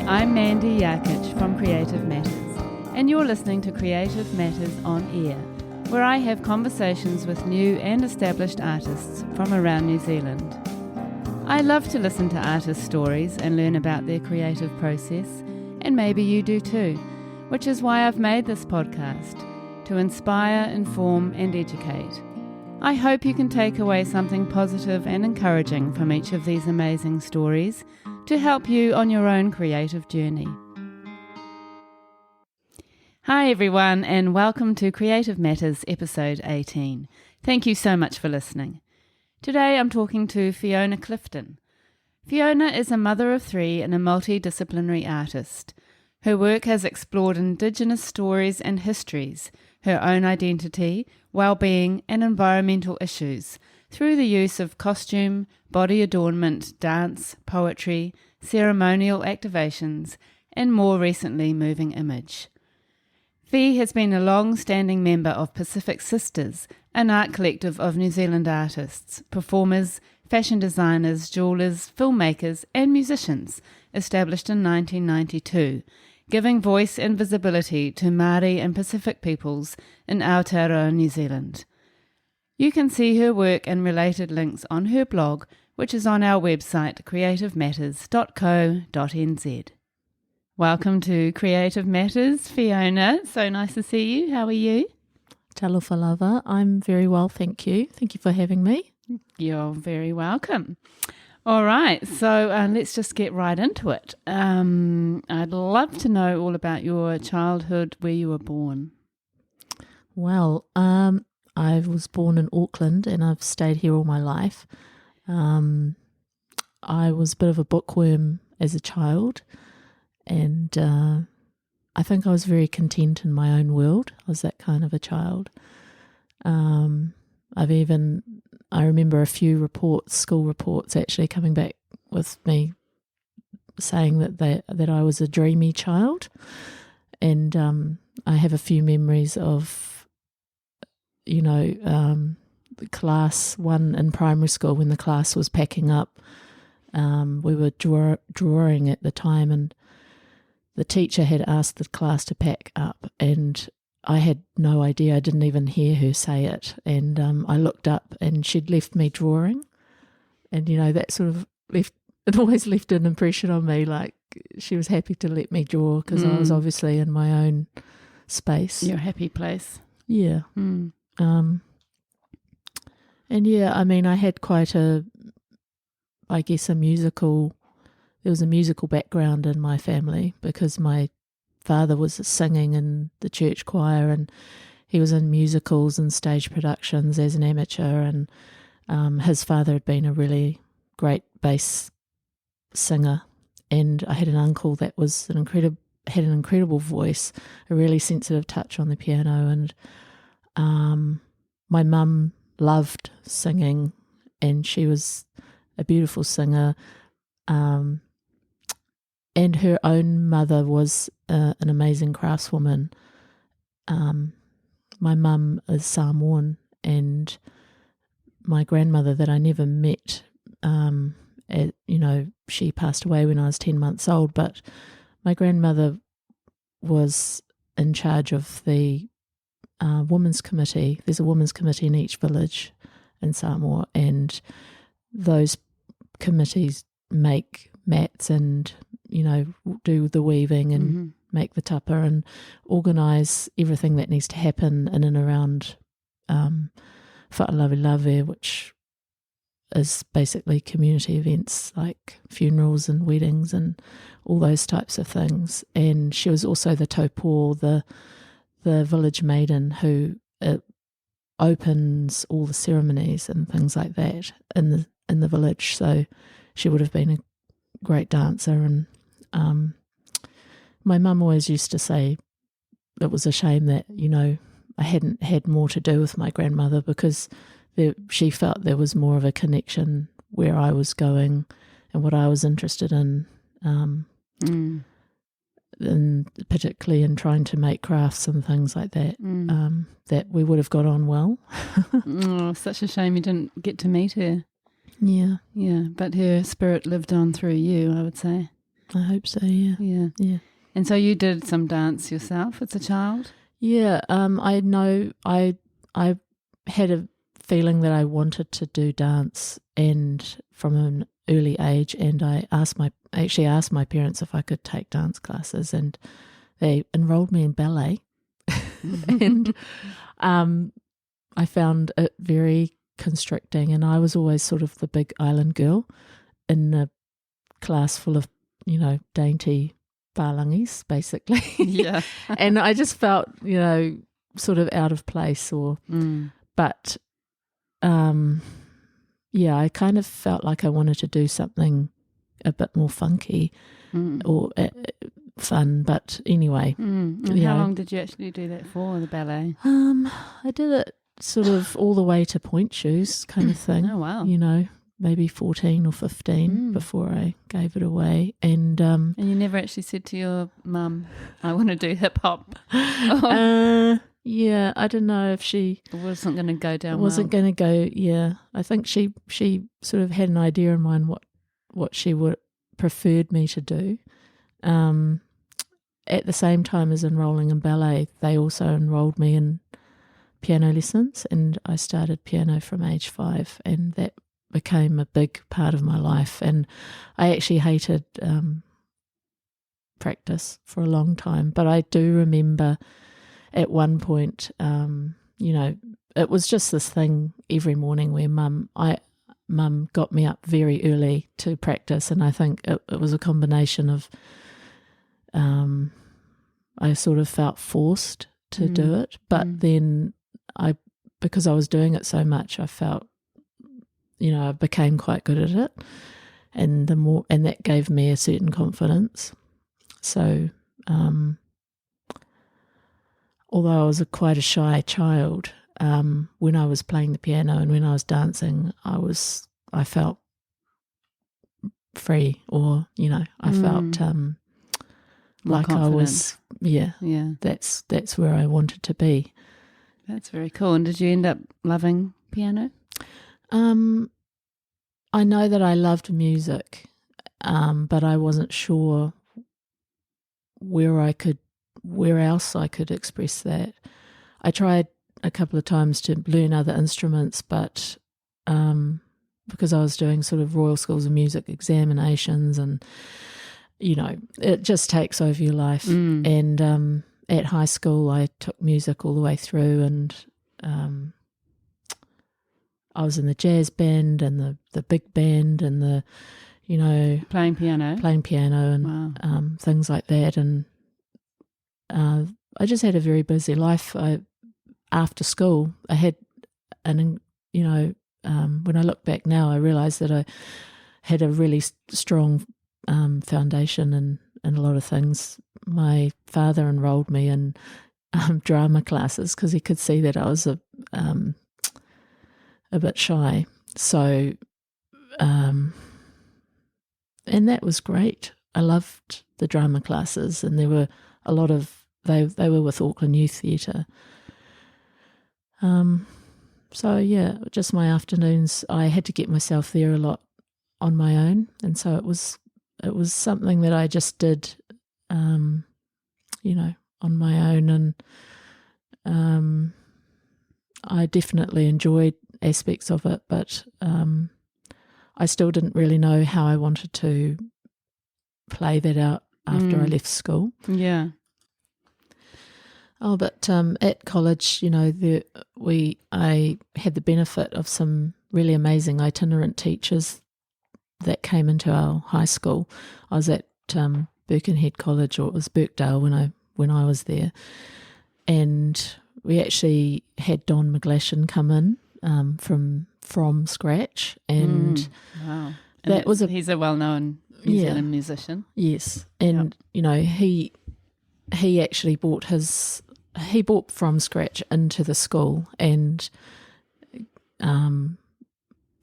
I'm Mandy Yarkich from Creative Matters, and you're listening to Creative Matters on Air, where I have conversations with new and established artists from around New Zealand. I love to listen to artists' stories and learn about their creative process, and maybe you do too, which is why I've made this podcast, to inspire, inform and educate. I hope you can take away something positive and encouraging from each of these amazing stories to help you on your own creative journey. Hi everyone, and welcome to Creative Matters episode 18. Thank you so much for listening. Today I'm talking to Feeonaa Clifton. Feeonaa is a mother of three and a multi-disciplinary artist. Her work has explored indigenous stories and histories, her own identity, wellbeing and environmental issues through the use of costume, body adornment, dance, poetry, ceremonial activations, and more recently moving image. Fee has been a long-standing member of Pacific Sisters, an art collective of New Zealand artists, performers, fashion designers, jewellers, filmmakers and musicians, established in 1992, giving voice and visibility to Māori and Pacific peoples in Aotearoa, New Zealand. You can see her work and related links on her blog, which is on our website creativematters.co.nz. Welcome to Creative Matters, Feeonaa. So nice to see you. How are you? Talofa lava. I'm very well, thank you. Thank you for having me. You're very welcome. All right, so let's just get right into it. I'd love to know all about your childhood, where you were born. Well, I was born in Auckland and I've stayed here all my life. I was a bit of a bookworm as a child, and I think I was very content in my own world. I was that kind of a child. I remember a few school reports actually coming back with me saying that I was a dreamy child, and I have a few memories of the class one in primary school when the class was packing up. We were drawing at the time, and the teacher had asked the class to pack up, and I had no idea. I didn't even hear her say it, and I looked up and she'd left me drawing, and that sort of always left an impression on me, like she was happy to let me draw because I was obviously in my own space. Your happy place. Yeah. I had quite there was a musical background in my family because my father was singing in the church choir, and he was in musicals and stage productions as an amateur, and his father had been a really great bass singer, and I had an uncle that was had an incredible voice, a really sensitive touch on the piano, and my mum loved singing, and she was a beautiful singer, and her own mother was an amazing craftswoman. My mum is Samoan, and my grandmother that I never met, she passed away when I was 10 months old, but my grandmother was in charge of the women's committee. There's a women's committee in each village in Samoa, and those committees make mats and do the weaving and make the tapa and organise everything that needs to happen in and around whaalawe, which is basically community events like funerals and weddings and all those types of things. And she was also the taupo, the village maiden who opens all the ceremonies and things like that in the village. So she would have been a great dancer, and my mum always used to say it was a shame that I hadn't had more to do with my grandmother, because she felt there was more of a connection where I was going and what I was interested in, and particularly in trying to make crafts and things like that, that we would have got on well. Oh, such a shame you didn't get to meet her. Yeah. Yeah, but her spirit lived on through you, I would say. I hope so, yeah. Yeah. And so you did some dance yourself as a child? Yeah, I know I had a feeling that I wanted to do dance, and from an early age, and I actually asked my parents if I could take dance classes, and they enrolled me in ballet. And I found it very constricting, and I was always sort of the big island girl in a class full of, dainty balangis, basically. Yeah. And I just felt, sort of out of place, but I kind of felt like I wanted to do something a bit more funky or fun. But anyway. And how long did you actually do that for, the ballet? I did it sort of all the way to point shoes kind of thing. Oh, wow. Maybe 14 or 15 before I gave it away. And you never actually said to your mum, I want to do hip hop? Yeah, I don't know if she... It wasn't going to go down wasn't going to go, yeah. I think she sort of had an idea in mind what she would preferred me to do. At the same time as enrolling in ballet, they also enrolled me in piano lessons, and I started piano from age 5, and that became a big part of my life. And I actually hated practice for a long time, but I do remember at one point, it was just this thing every morning where mum got me up very early to practice, and I think it was a combination of I sort of felt forced to do it, but then because I was doing it so much, I felt, I became quite good at it, and that gave me a certain confidence. So, although I was quite a shy child, when I was playing the piano and when I was dancing, I felt free, or I felt like confident. I was, yeah. That's where I wanted to be. That's very cool. And did you end up loving piano? I know that I loved music, but I wasn't sure where else I could express that. I tried a couple of times to learn other instruments, but because I was doing sort of Royal Schools of Music examinations, and it just takes over your life. And at high school I took music all the way through, and I was in the jazz band and the big band and the playing piano and wow. Things like that. And I just had a very busy life. After school I had when I look back now, I realise that I had a really strong foundation in a lot of things. My father enrolled me in drama classes because he could see that I was a bit shy. So, and that was great. I loved the drama classes, and there were a lot of, they were with Auckland Youth Theatre. So yeah, just my afternoons, I had to get myself there a lot on my own, and so it was something that I just did, on my own, and I definitely enjoyed aspects of it, but I still didn't really know how I wanted to play that out after I left school. Yeah. Oh, but at college, I had the benefit of some really amazing itinerant teachers that came into our high school. I was at Birkenhead College, or it was Birkdale when I was there, and we actually had Don McGlashan come in from scratch, and wow, and he's a well-known New Zealand musician. Yes, and he actually brought from scratch into the school, and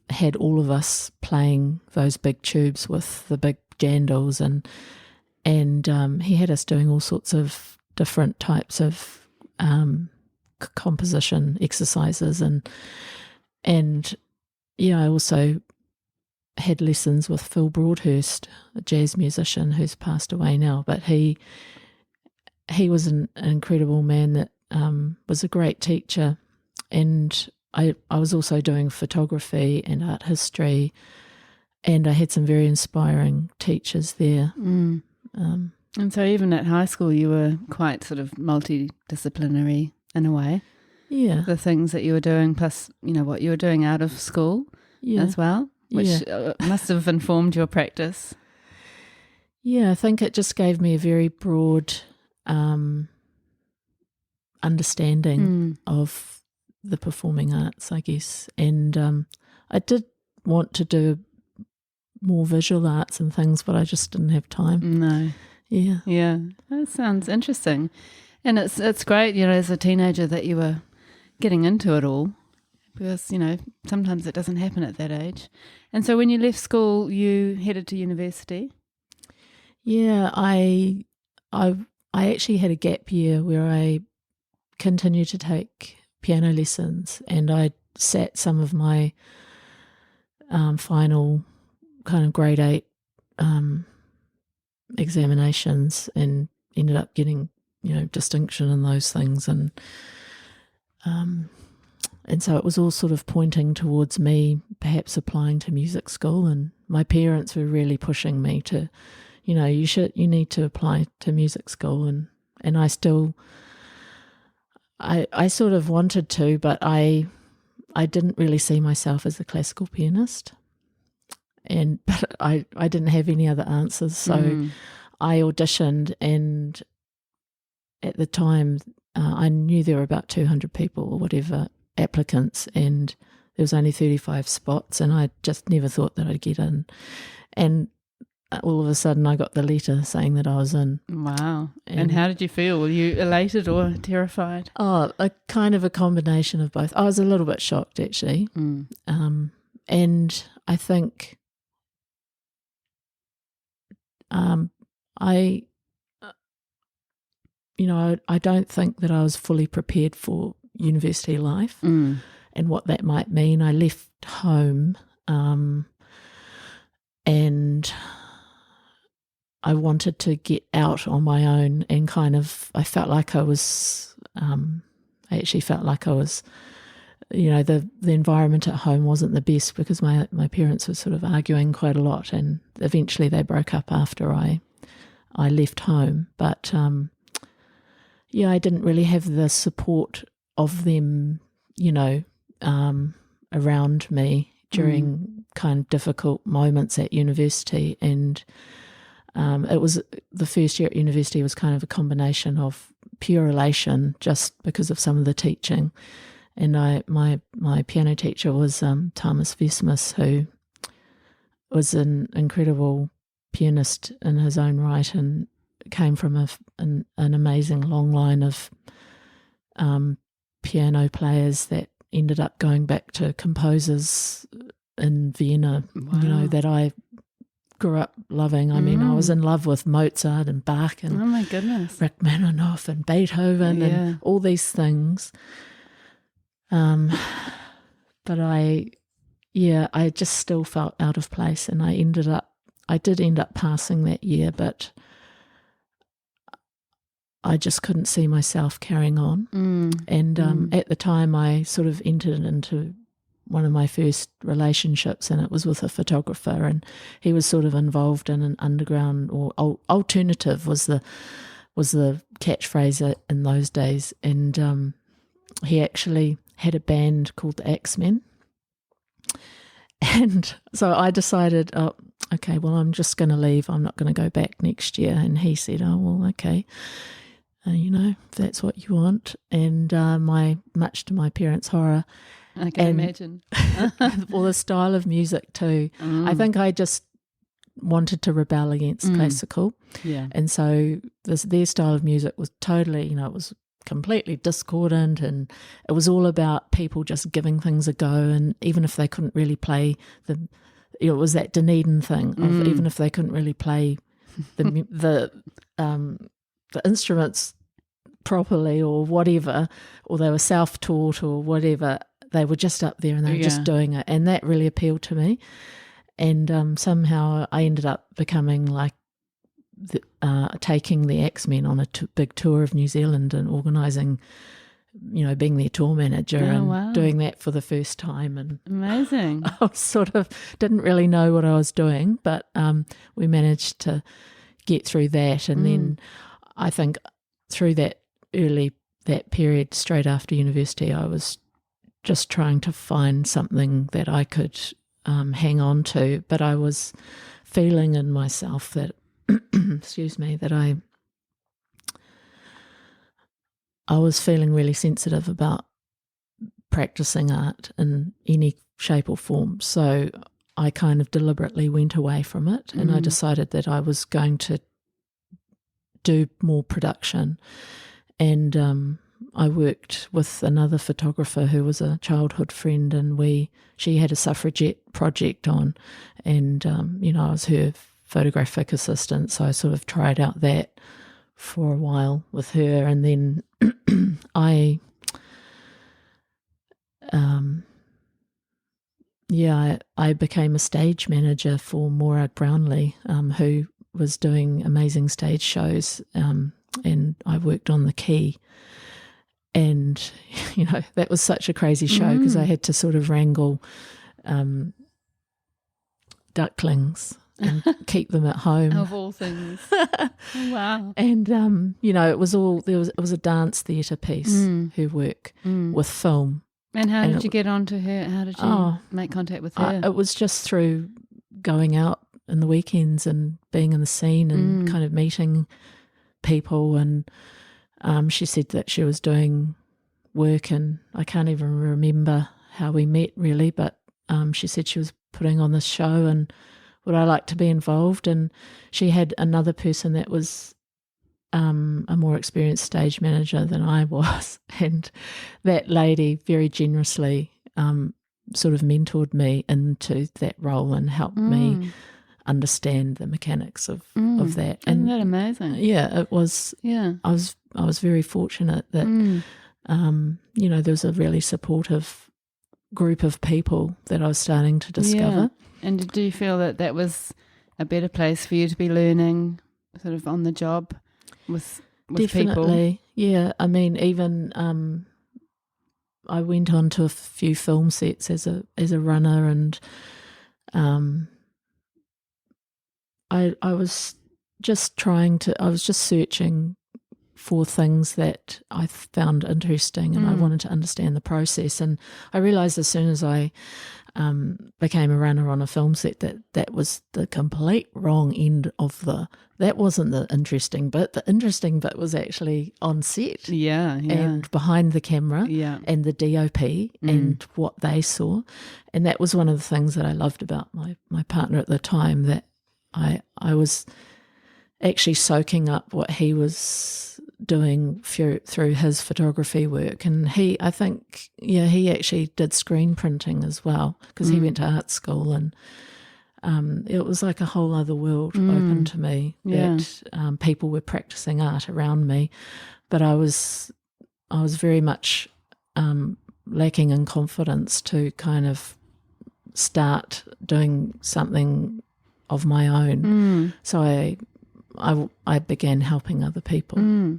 had all of us playing those big tubes with the big jandals, and he had us doing all sorts of different types of composition exercises, and I also had lessons with Phil Broadhurst, a jazz musician who's passed away now, but he was an incredible man that was a great teacher. And I was also doing photography and art history, and I had some very inspiring teachers there. And so even at high school you were quite sort of multidisciplinary in a way. Yeah. The things that you were doing plus, what you were doing out of school as well, which must have informed your practice. Yeah, I think it just gave me a very broad understanding of the performing arts, I guess. And I did want to do more visual arts and things, but I just didn't have time. No. Yeah. Yeah. That sounds interesting. And it's great, as a teenager that you were getting into it all, because, sometimes it doesn't happen at that age. And so when you left school, you headed to university? Yeah, I actually had a gap year where I continued to take piano lessons, and I sat some of my final kind of grade 8 examinations and ended up getting, distinction in those things. And so it was all sort of pointing towards me perhaps applying to music school, and my parents were really pushing me to, you need to apply to music school, and I still, I sort of wanted to, but I didn't really see myself as a classical pianist, but I didn't have any other answers, so I auditioned, and at the time I knew there were about 200 people or whatever applicants, and there was only 35 spots, and I just never thought that I'd get in. And all of a sudden I got the letter saying that I was in. Wow. And how did you feel? Were you elated or terrified? Oh, a kind of a combination of both. I was a little bit shocked, actually. And I think I don't think that I was fully prepared for university life and what that might mean. I left home and I wanted to get out on my own, and I felt like I was, the environment at home wasn't the best, because my parents were sort of arguing quite a lot, and eventually they broke up after I left home. But I didn't really have the support of them, around me during kind of difficult moments at university. And it was the first year at university was kind of a combination of pure elation just because of some of the teaching. And my piano teacher was Thomas Vesmus, who was an incredible pianist in his own right, and came from an amazing long line of piano players that ended up going back to composers in Vienna, that I grew up loving. I mean, I was in love with Mozart and Bach and oh my goodness, Rachmaninoff and Beethoven and all these things. But I just still felt out of place, and I did end up passing that year, but I just couldn't see myself carrying on. And at the time I sort of entered into one of my first relationships, and it was with a photographer, and he was sort of involved in an underground, or alternative was the catchphrase in those days. And he actually had a band called the Axemen. And so I decided, okay, well, I'm just going to leave. I'm not going to go back next year. And he said, oh, well, okay, if that's what you want. And much to my parents' horror. I can imagine. Well, the style of music too. I think I just wanted to rebel against classical. Yeah. And so their style of music was totally, it was completely discordant, and it was all about people just giving things a go, and even if they couldn't really play it was that Dunedin thing of even if they couldn't really play the instruments properly or whatever, or they were self-taught or whatever, they were just up there and they were just doing it, and that really appealed to me. And somehow I ended up becoming like taking the Axemen on a big tour of New Zealand and organising, being their tour manager and doing that for the first time. And amazing. I was sort of didn't really know what I was doing, but we managed to get through that. And then I think through that period straight after university, I was just trying to find something that I could hang on to, but I was feeling in myself that excuse me, that I was feeling really sensitive about practicing art in any shape or form. So I kind of deliberately went away from it, and I decided that I was going to do more production. And I worked with another photographer who was a childhood friend, and she had a suffragette project on, and I was her photographic assistant, so I sort of tried out that for a while with her, and then I became a stage manager for Maura Brownlee, who was doing amazing stage shows, and I worked on the key. And, that was such a crazy show because I had to sort of wrangle ducklings and keep them at home. Of all things. Wow. And, it was a dance theatre piece, her work, with film. And how did you get onto her? How did you make contact with her? It was just through going out in the weekends and being in the scene and kind of meeting people. And she said that she was doing work, and I can't even remember how we met really, but she said she was putting on this show and would I like to be involved. And she had another person that was a more experienced stage manager than I was, and that lady very generously sort of mentored me into that role and helped me understand the mechanics of that. Isn't that amazing? Yeah, it was. Yeah, I was very fortunate that there was a really supportive group of people that I was starting to discover. Yeah. And do you feel that was a better place for you to be learning sort of on the job with Definitely, people? Yeah. I mean, even I went on to a few film sets as a runner, and I was just searching for things that I found interesting, and I wanted to understand the process. And I realised as soon as I became a runner on a film set that was the complete wrong end of that wasn't the interesting bit. The interesting bit was actually on set, and behind the camera, and the DOP and what they saw. And that was one of the things that I loved about my partner at the time, that I was actually soaking up what he was doing through his photography work. And he actually did screen printing as well, because he went to art school, and it was like a whole other world open to me, that people were practicing art around me, but I was very much lacking in confidence to kind of start doing something of my own. So I began helping other people,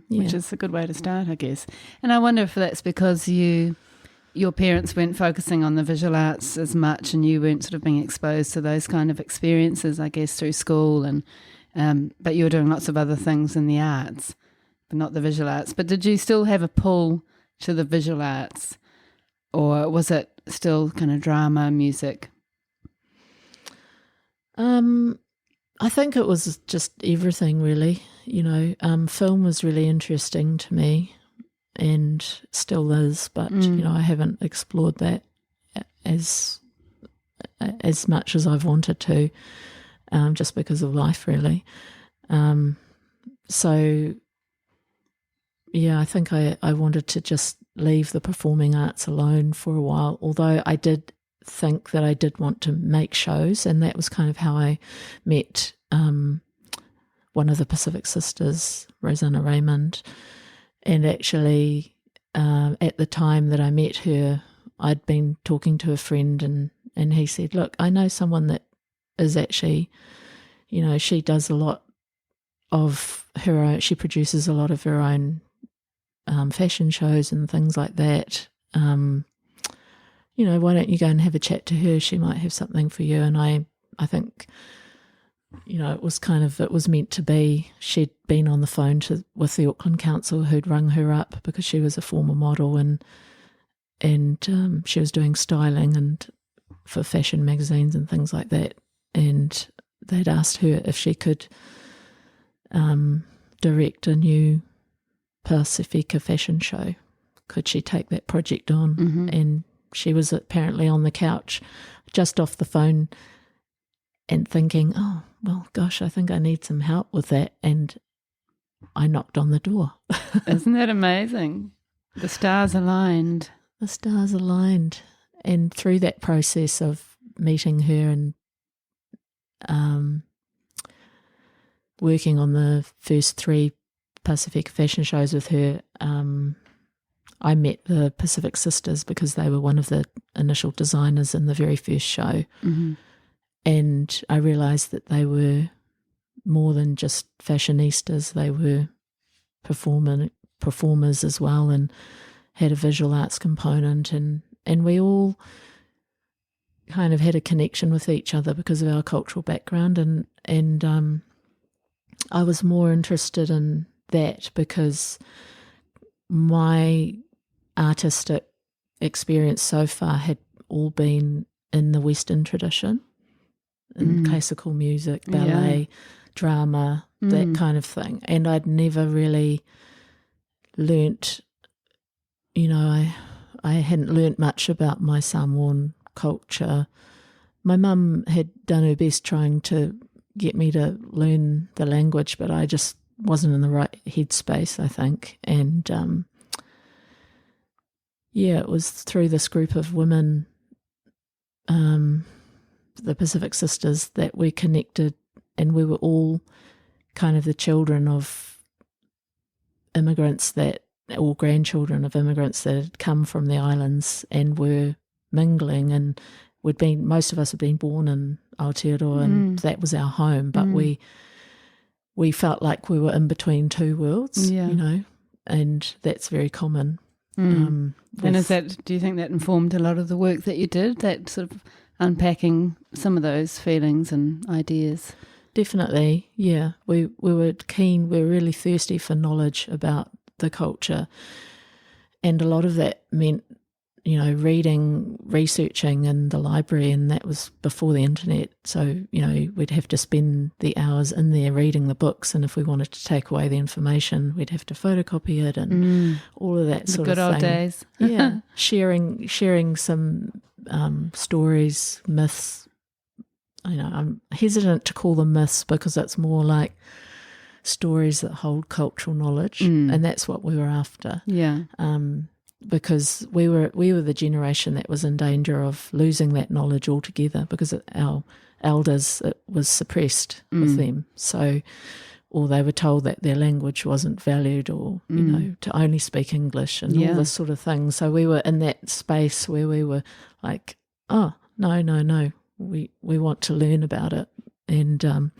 which is a good way to start, I guess. And I wonder if that's because your parents weren't focusing on the visual arts as much, and you weren't sort of being exposed to those kind of experiences, I guess, through school, and but you were doing lots of other things in the arts, but not the visual arts. But did you still have a pull to the visual arts, or was it still kind of drama, music? I think it was just everything, really. Film was really interesting to me, and still is, but I haven't explored that as much as I've wanted to, just because of life, really. So yeah, I think I wanted to just leave the performing arts alone for a while, although I did think that I did want to make shows, and that was kind of how I met one of the Pacific Sisters, Rosanna Raymond. And actually at the time that I met her, I'd been talking to a friend, and he said, look, I know someone that is actually, she does a lot of her own, she produces a lot of her own fashion shows and things like that. Why don't you go and have a chat to her? She might have something for you. And I think, it was meant to be. She'd been on the phone with the Auckland Council, who'd rung her up because she was a former model, and she was doing styling and for fashion magazines and things like that. And they'd asked her if she could direct a new Pasifika fashion show. Could she take that project on? Mm-hmm. And she was apparently on the couch just off the phone and thinking, oh, well, gosh, I think I need some help with that. And I knocked on the door. Isn't that amazing? The stars aligned. The stars aligned. And through that process of meeting her and working on the first 3 Pacific fashion shows with her, I met the Pacific Sisters because they were one of the initial designers in the very first show. Mm-hmm. And I realised that they were more than just fashionistas. They were performers as well, and had a visual arts component. And we all kind of had a connection with each other because of our cultural background. And I was more interested in that because my artistic experience so far had all been in the Western tradition, in classical music, ballet, drama, that kind of thing. And I'd never really learnt, I hadn't learnt much about my Samoan culture. My mum had done her best trying to get me to learn the language, but I just wasn't in the right headspace, I think. And it was through this group of women, the Pacific Sisters, that we connected, and we were all kind of the children of immigrants or grandchildren of immigrants that had come from the islands and were mingling, and most of us had been born in Aotearoa, and that was our home, but we felt like we were in between two worlds, and that's very common. And do you think that informed a lot of the work that you did, that sort of unpacking some of those feelings and ideas? Definitely, yeah. We were keen, we were really thirsty for knowledge about the culture, and a lot of that meant, reading, researching in the library, and that was before the internet. So, we'd have to spend the hours in there reading the books, and if we wanted to take away the information, we'd have to photocopy it and all of that sort of thing. Good old days. Yeah, sharing some stories, myths. I'm hesitant to call them myths because it's more like stories that hold cultural knowledge, and that's what we were after. Yeah. Because we were the generation that was in danger of losing that knowledge altogether because our elders, it was suppressed with them. So, or they were told that their language wasn't valued, or to only speak English and all this sort of thing. So we were in that space where we were like, oh, no, we want to learn about it, and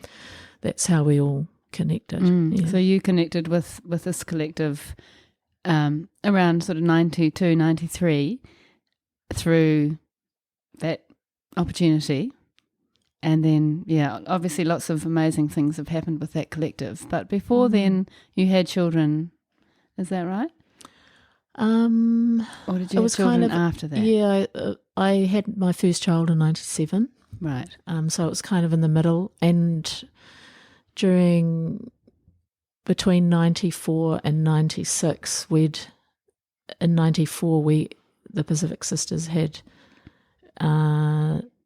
that's how we all connected. Yeah. So you connected with this collective around sort of 92, 93 through that opportunity. And then, obviously lots of amazing things have happened with that collective. But before then, you had children, is that right? Or did you have children after that? Yeah, I had my first child in 97. Right. So it was kind of in the middle. And between 94 and 96, in 94, the Pacific Sisters had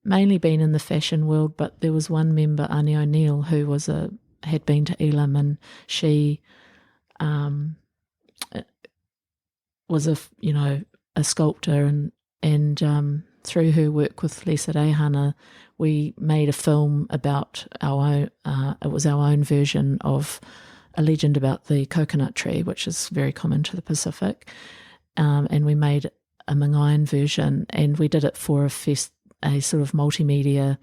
mainly been in the fashion world, but there was one member, Annie O'Neill, who had been to Elam, and she was a sculptor, and through her work with Lisa Reihana, we made a film about our own. It was our own version of a legend about the coconut tree, which is very common to the Pacific, and we made a Mangayan version, and we did it for a sort of multimedia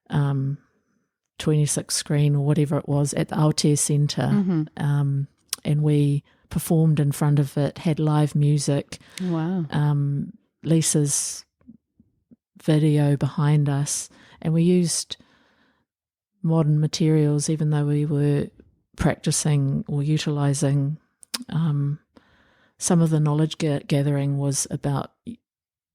26 screen or whatever it was at the Aotea Centre, and we performed in front of it, had live music. Wow. Lisa's video behind us, and we used modern materials, even though we were practicing or utilising some of the knowledge gathering was about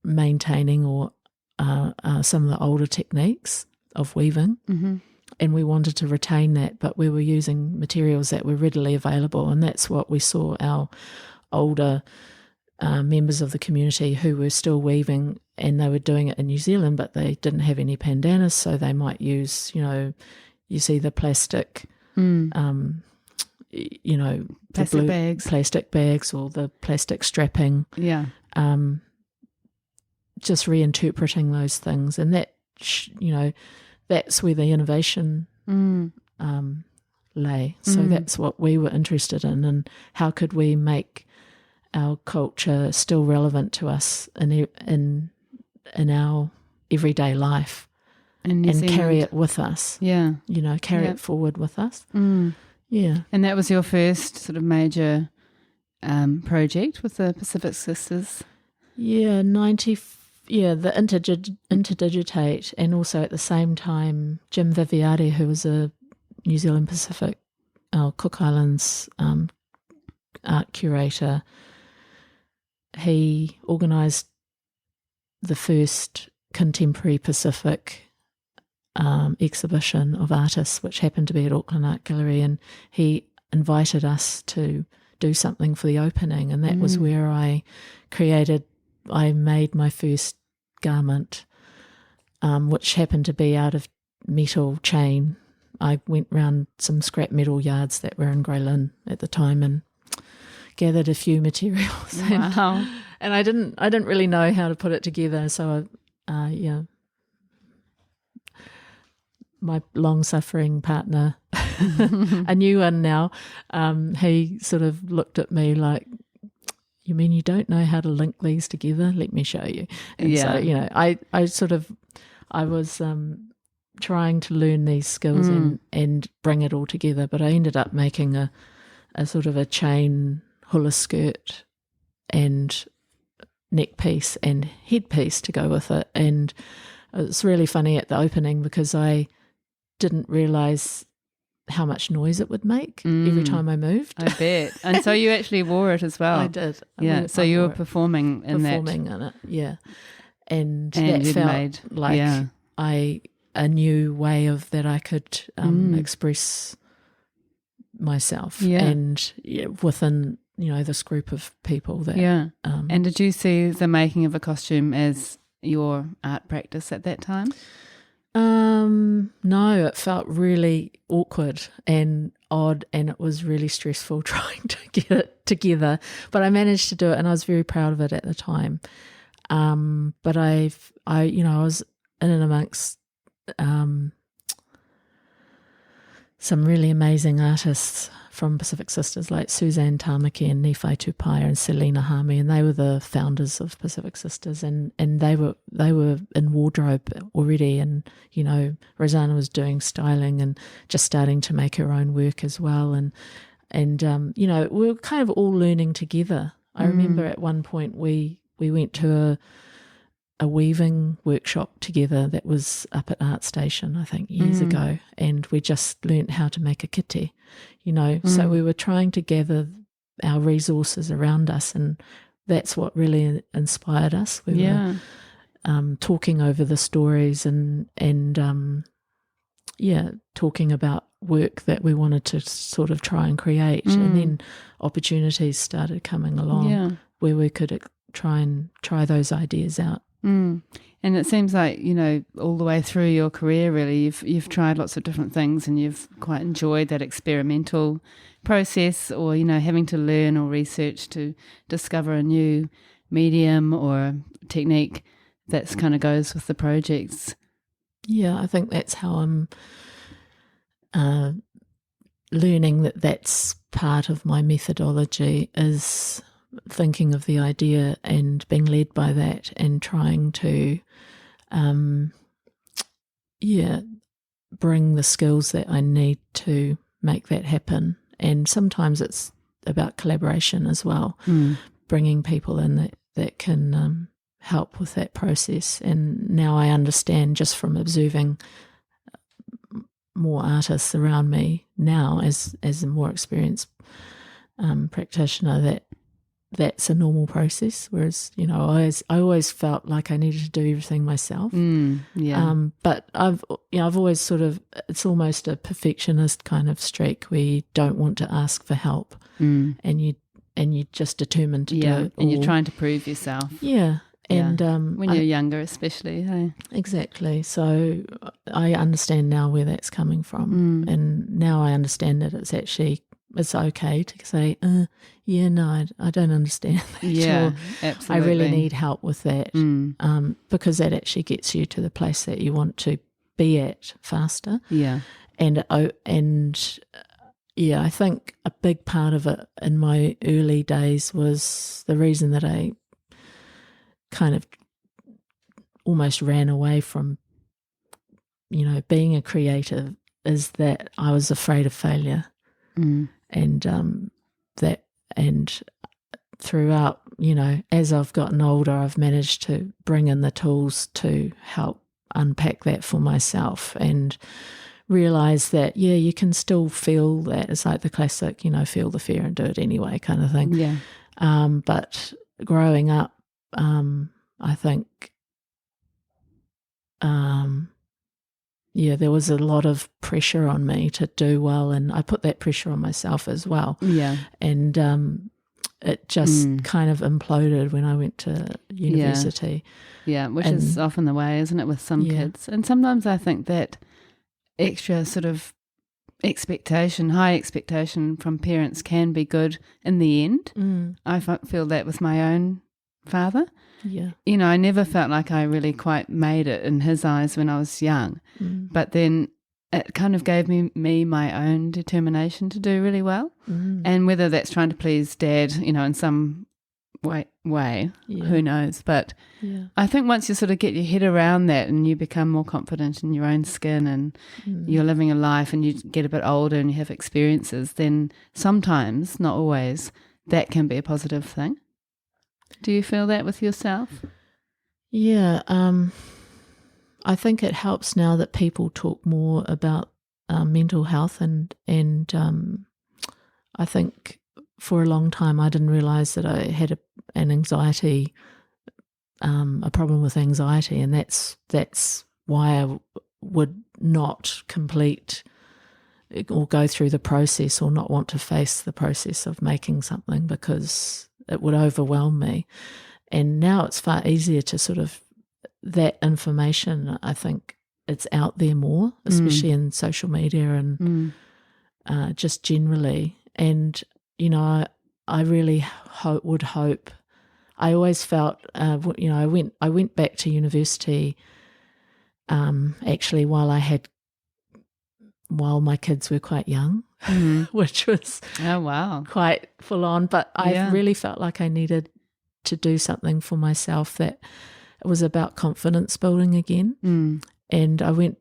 maintaining or some of the older techniques of weaving. And we wanted to retain that, but we were using materials that were readily available, and that's what we saw our older members of the community who were still weaving, and they were doing it in New Zealand, but they didn't have any pandanus, so they might use, you see the plastic, plastic bags or the plastic strapping. Yeah. Just reinterpreting those things, and that, that's where the innovation lay. So that's what we were interested in, and how could we make our culture still relevant to us in our everyday life, and carry it with us. Yeah, carry it forward with us. Yeah, and that was your first sort of major project with the Pacific Sisters. Yeah, the Interdigitate, and also at the same time Jim Viviati, who was a New Zealand Pacific Cook Islands art curator. He organised the first contemporary Pacific exhibition of artists, which happened to be at Auckland Art Gallery, and he invited us to do something for the opening, and that was where I made my first garment, which happened to be out of metal chain. I went round some scrap metal yards that were in Grey Lynn at the time and gathered a few materials. Wow. And I didn't really know how to put it together, so my long-suffering partner, a new one now, he sort of looked at me like, you mean you don't know how to link these together? Let me show you. And so, I was trying to learn these skills and bring it all together, but I ended up making a sort of a chain hula skirt and neck piece and headpiece to go with it. And it's really funny at the opening because I didn't realise how much noise it would make every time I moved. I bet. And so you actually wore it as well. I did. Yeah. So you were performing in it. Yeah. And that felt like a new way of that I could express myself. Yeah. And within this group of people that. Yeah. And did you see the making of a costume as your art practice at that time? No, it felt really awkward and odd, and it was really stressful trying to get it together, but I managed to do it and I was very proud of it at the time. But I was in and amongst some really amazing artists from Pacific Sisters like Suzanne Tamaki and Nephi Tupaia and Selena Hami, and they were the founders of Pacific Sisters, and they were in wardrobe already, and Rosanna was doing styling and just starting to make her own work as well, and we were kind of all learning together. I remember at one point we went to a weaving workshop together that was up at Art Station, I think, years ago, and we just learnt how to make a kite, So we were trying to gather our resources around us, and that's what really inspired us. We were talking over the stories and talking about work that we wanted to sort of try and create, and then opportunities started coming along where we could try those ideas out. And it seems like, all the way through your career, really, you've tried lots of different things, and you've quite enjoyed that experimental process, or, having to learn or research to discover a new medium or technique that's kind of goes with the projects. Yeah, I think that's how I'm learning that's part of my methodology, is thinking of the idea and being led by that and trying to bring the skills that I need to make that happen. And sometimes it's about collaboration as well, bringing people in that can help with that process. And now I understand, just from observing more artists around me now as a more experienced practitioner, that that's a normal process. Whereas, I always felt like I needed to do everything myself. But I've always sort of, it's almost a perfectionist kind of streak where you don't want to ask for help, and you're just determined to do it. And you're trying to prove yourself. Yeah. And when you're younger, especially, hey? Exactly. So I understand now where that's coming from, and now I understand that it's okay to say, I don't understand that. Yeah, or, absolutely. I really need help with that, because that actually gets you to the place that you want to be at faster. Yeah, and I think a big part of it in my early days was the reason that I kind of almost ran away from, being a creative, is that I was afraid of failure. And throughout, as I've gotten older, I've managed to bring in the tools to help unpack that for myself and realize that, you can still feel that. It's like the classic, feel the fear and do it anyway kind of thing. Yeah. But growing up, I think, there was a lot of pressure on me to do well, and I put that pressure on myself as well. Yeah. And it just kind of imploded when I went to university. Yeah, which is often the way, isn't it, with some kids? And sometimes I think that extra sort of high expectation from parents can be good in the end. I feel that with my own father. Yeah. I never felt like I really quite made it in his eyes when I was young. But then it kind of gave me my own determination to do really well. And whether that's trying to please Dad, in some way, who knows. But I think once you sort of get your head around that and you become more confident in your own skin and you're living a life and you get a bit older and you have experiences, then sometimes, not always, that can be a positive thing. Do you feel that with yourself? Yeah, I think it helps now that people talk more about mental health, and I think for a long time I didn't realise that I had an anxiety, a problem with anxiety, and that's why I would not complete or go through the process or not want to face the process of making something, because it would overwhelm me. And now it's far easier to sort of, that information, I think it's out there more, especially in social media and just generally. And, I really would hope, I always felt, I went back to university actually while my kids were quite young, which was quite full on. But I really felt like I needed to do something for myself that it was about confidence building again. And I went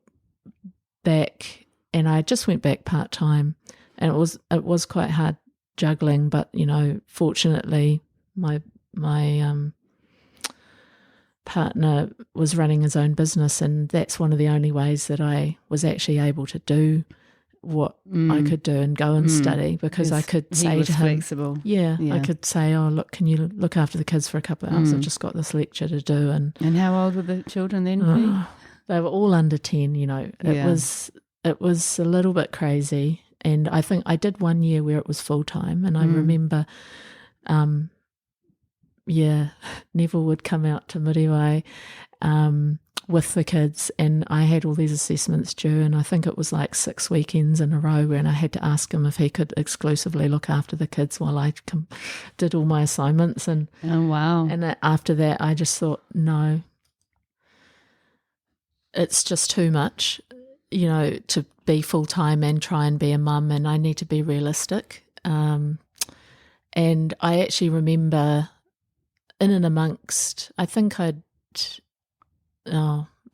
back, and I just went back part-time, and it was quite hard juggling. But, fortunately my partner was running his own business, and that's one of the only ways that I was actually able to do what I could do and go and study, because I could say to him, flexible. I could say, oh, look, can you look after the kids for a couple of hours? I've just got this lecture to do. And how old were the children then? They were all under 10, It was a little bit crazy. And I think I did 1 year where it was full-time, and I remember Neville would come out to Muriwai with the kids, and I had all these assessments due, and I think it was like 6 weekends in a row, and I had to ask him if he could exclusively look after the kids while I did all my assignments. And oh wow! And after that, I just thought, no, it's just too much, to be full-time and try and be a mum, and I need to be realistic. And I actually remember in and amongst, I think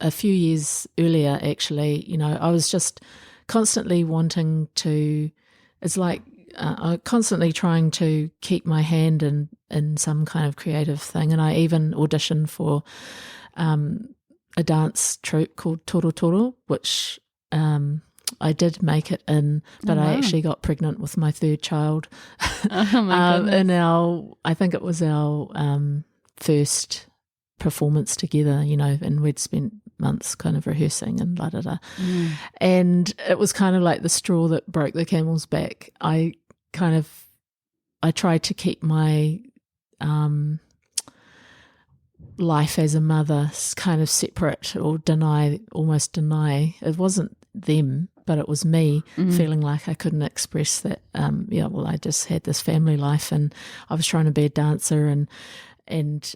a few years earlier, actually, I was just constantly wanting to, it's like constantly trying to keep my hand in some kind of creative thing. And I even auditioned for a dance troupe called Toro Toro, which I did make it in, but I actually got pregnant with my third child. Oh my goodness. I think it was our first performance together, and we'd spent months kind of rehearsing and la da da. And it was kind of like the straw that broke the camel's back. I tried to keep my life as a mother kind of separate, or almost deny. It wasn't them, but it was me feeling like I couldn't express that. I just had this family life, and I was trying to be a dancer, and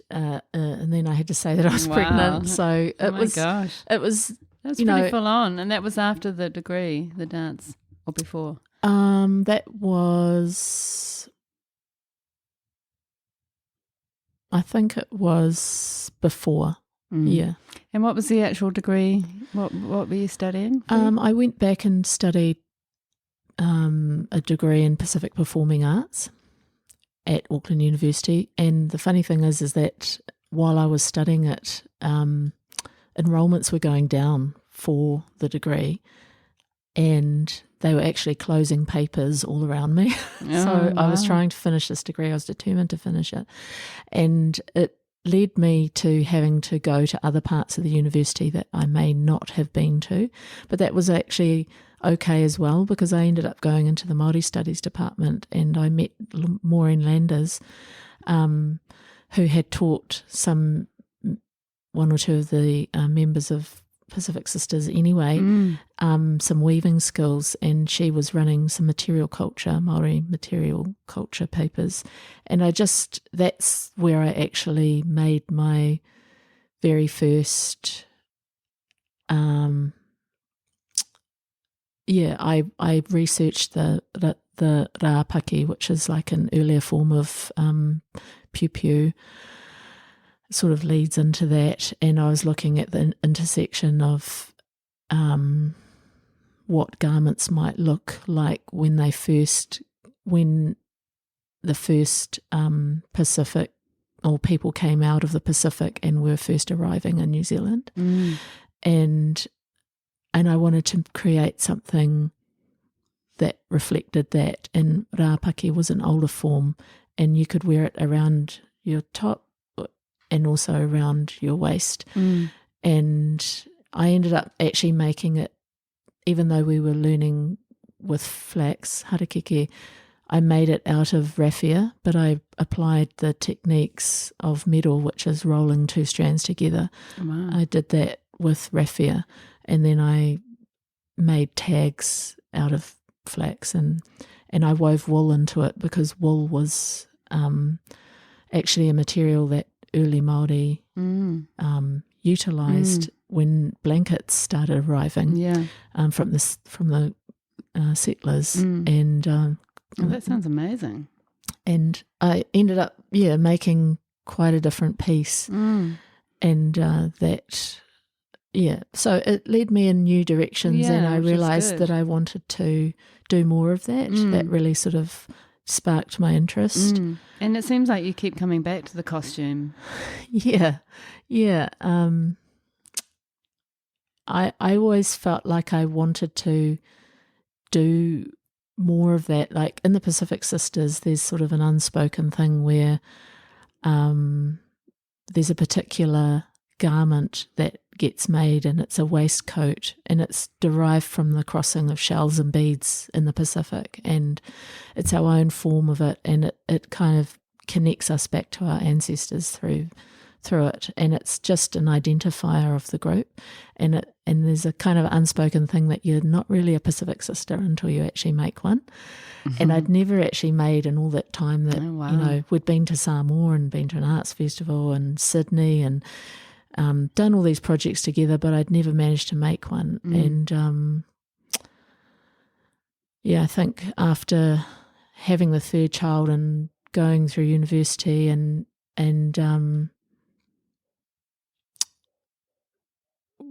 then I had to say that I was pregnant. So it was. Gosh. It was. That's pretty full on, and that was after the degree, the dance, or before. That was. I think it was before. Yeah. And what was the actual degree? What were you studying? I went back and studied a degree in Pacific Performing Arts at Auckland University. And the funny thing is that while I was studying it, enrolments were going down for the degree, and they were actually closing papers all around me. So I was trying to finish this degree. I was determined to finish it. And it led me to having to go to other parts of the university that I may not have been to. But that was actually okay as well, because I ended up going into the Māori Studies department, and I met Maureen Landers, who had taught one or two of the members of Pacific Sisters anyway, some weaving skills, and she was running some Māori material culture papers. And that's where I actually made my very first, I researched the rāpaki, which is like an earlier form of piu-piu, sort of leads into that, and I was looking at the intersection of what garments might look like when the first Pacific, or people came out of the Pacific and were first arriving in New Zealand, and I wanted to create something that reflected that. And rāpaki was an older form, and you could wear it around your top and also around your waist. And I ended up actually making it, even though we were learning with flax, harakeke, I made it out of raffia, but I applied the techniques of metal, which is rolling two strands together. Wow. I did that with raffia, and then I made tags out of flax, and I wove wool into it, because wool was actually a material that early Māori utilised when blankets started arriving from the settlers. And that sounds amazing. And I ended up making quite a different piece, and so it led me in new directions, and I realised that I wanted to do more of that. That really sort of sparked my interest. And it seems like you keep coming back to the costume. I always felt like I wanted to do more of that. Like in the Pacific Sisters, there's sort of an unspoken thing where there's a particular garment that gets made, and it's a waistcoat, and it's derived from the crossing of shells and beads in the Pacific, and it's our own form of it, and it kind of connects us back to our ancestors through it, and it's just an identifier of the group, and there's a kind of unspoken thing that you're not really a Pacific Sister until you actually make one. And I'd never actually made in all that time that we'd been to Samoa and been to an arts festival in Sydney and done all these projects together, but I'd never managed to make one. And I think after having the third child and going through university and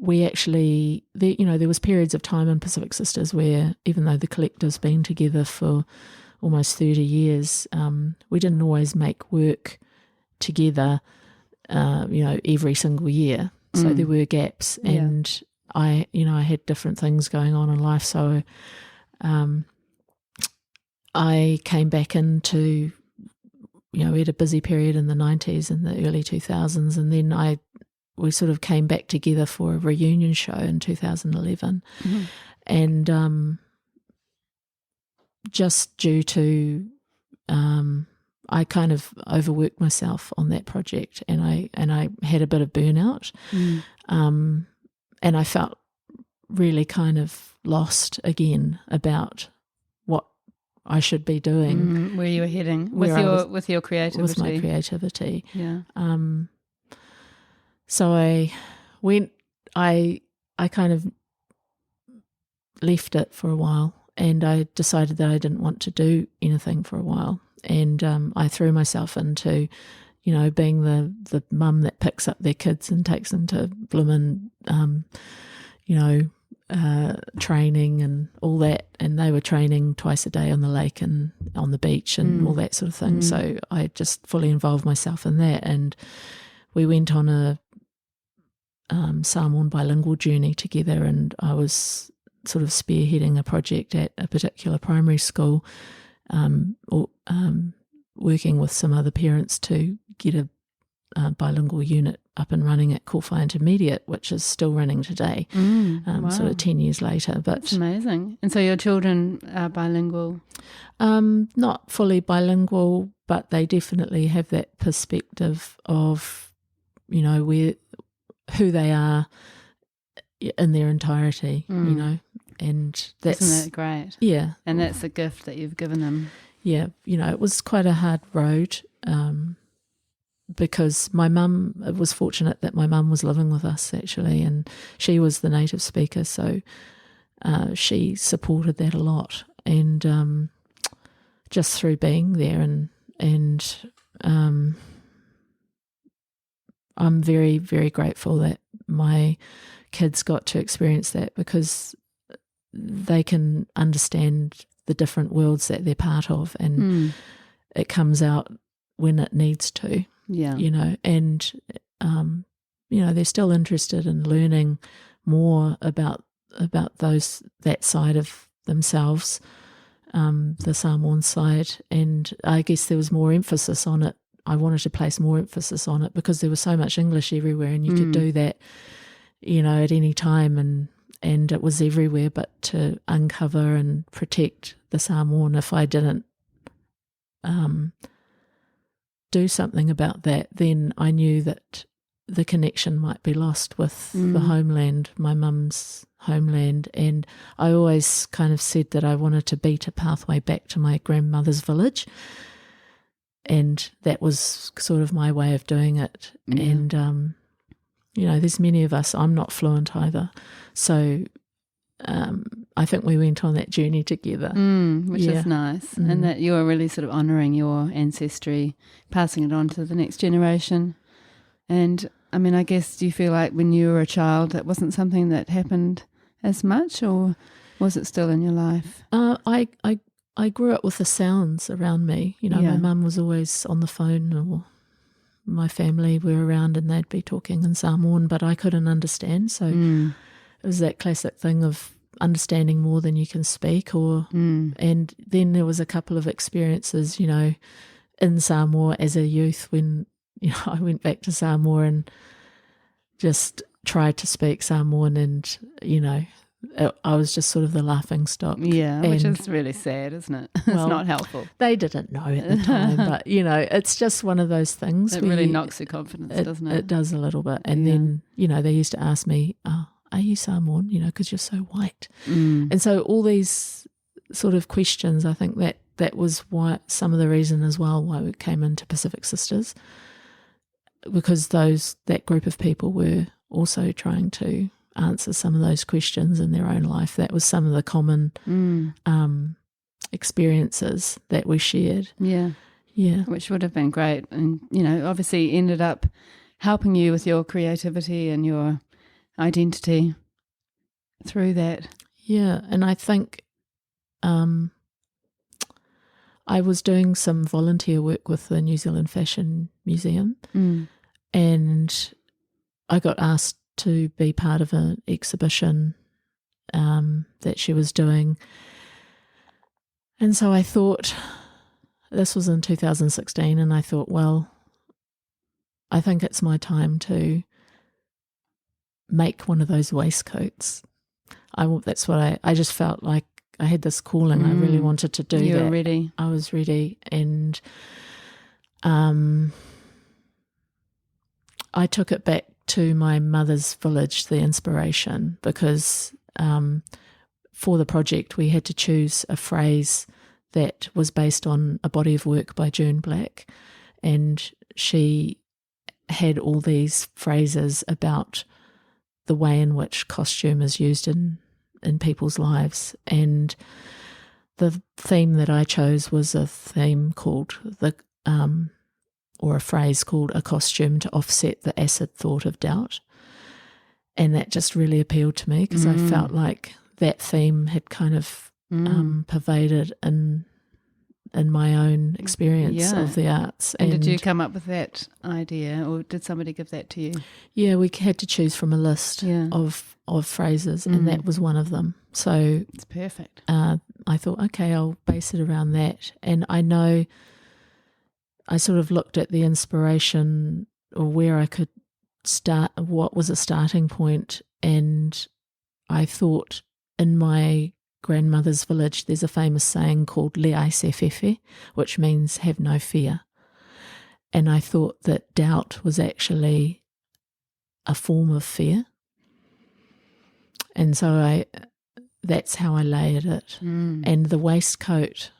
we actually, there was periods of time in Pacific Sisters where, even though the collective's been together for almost 30 years, we didn't always make work together, every single year. So there were gaps, and I had different things going on in life. So I came back into, we had a busy period in the 90s and the early 2000s, and then we sort of came back together for a reunion show in 2011. Mm-hmm. And just due to I kind of overworked myself on that project, and I had a bit of burnout, and I felt really kind of lost again about what I should be doing. Where you were heading with your creativity. With my creativity. Yeah. So I kind of left it for a while, and I decided that I didn't want to do anything for a while. And I threw myself into, being the mum that picks up their kids and takes them to bloomin', training and all that. And they were training twice a day on the lake and on the beach and all that sort of thing. So I just fully involved myself in that. And we went on a Samoan bilingual journey together, and I was sort of spearheading a project at a particular primary school, working with some other parents to get a bilingual unit up and running at Kōwhai Intermediate, which is still running today, wow. sort of 10 years later. But that's amazing. And so your children are bilingual? Not fully bilingual, but they definitely have that perspective of, who they are in their entirety, and that's... Isn't that great? Yeah. And that's a gift that you've given them. Yeah, it was quite a hard road, because it was fortunate that my mum was living with us actually, and she was the native speaker, so she supported that a lot, and just through being there, and I'm very, very grateful that my kids got to experience that, because they can understand the different worlds that they're part of, and it comes out when it needs to. Yeah. And they're still interested in learning more about that side of themselves, the Samoan side, and I guess there was more emphasis on it. I wanted to place more emphasis on it because there was so much English everywhere, and you could do that, at any time, and it was everywhere. But to uncover and protect the Samoan, if I didn't do something about that, then I knew that the connection might be lost with the homeland, my mum's homeland. And I always kind of said that I wanted to beat a pathway back to my grandmother's village, and that was sort of my way of doing it. Yeah. And there's many of us, I'm not fluent either, so I think we went on that journey together, which is nice, and that you're really sort of honouring your ancestry, passing it on to the next generation. And I mean, I guess, do you feel like when you were a child that wasn't something that happened as much, or was it still in your life? I grew up with the sounds around me. My mum was always on the phone, or my family were around and they'd be talking in Samoan, but I couldn't understand. So it was that classic thing of understanding more than you can speak, and then there was a couple of experiences, in Samoa as a youth when, I went back to Samoa and just tried to speak Samoan, and, I was just sort of the laughing stock. Yeah, which is really sad, isn't it? It's not helpful. They didn't know at the time, but, it's just one of those things. It really knocks your confidence, doesn't it? It does a little bit. And then, they used to ask me, are you Samoan, because you're so white. And so all these sort of questions, I think that was why, some of the reason as well why we came into Pacific Sisters, because that group of people were also trying to answer some of those questions in their own life. That was some of the common experiences that we shared. Yeah. Which would have been great, and obviously ended up helping you with your creativity and your identity through that. Yeah, and I think I was doing some volunteer work with the New Zealand Fashion Museum, and I got asked to be part of an exhibition that she was doing. And so I thought, this was in 2016, and I thought, well, I think it's my time to make one of those waistcoats. That's what I just felt like I had this calling. I really wanted to do that. You were ready. I was ready, and I took it back to my mother's village, the inspiration, because for the project we had to choose a phrase that was based on a body of work by June Black, and she had all these phrases about the way in which costume is used in people's lives. And the theme that I chose was a theme called or a phrase called "a costume to offset the acid thought of doubt." And that just really appealed to me because I felt like that theme had kind of pervaded in my own experience of the arts. And did you come up with that idea, or did somebody give that to you? Yeah, we had to choose from a list of phrases, and that was one of them. So it's perfect. I thought, okay, I'll base it around that. And I know I sort of looked at the inspiration or where I could start, what was a starting point, and I thought in my grandmother's village there's a famous saying called le ai se fefe, which means have no fear. And I thought that doubt was actually a form of fear. And so that's how I layered it. And the waistcoat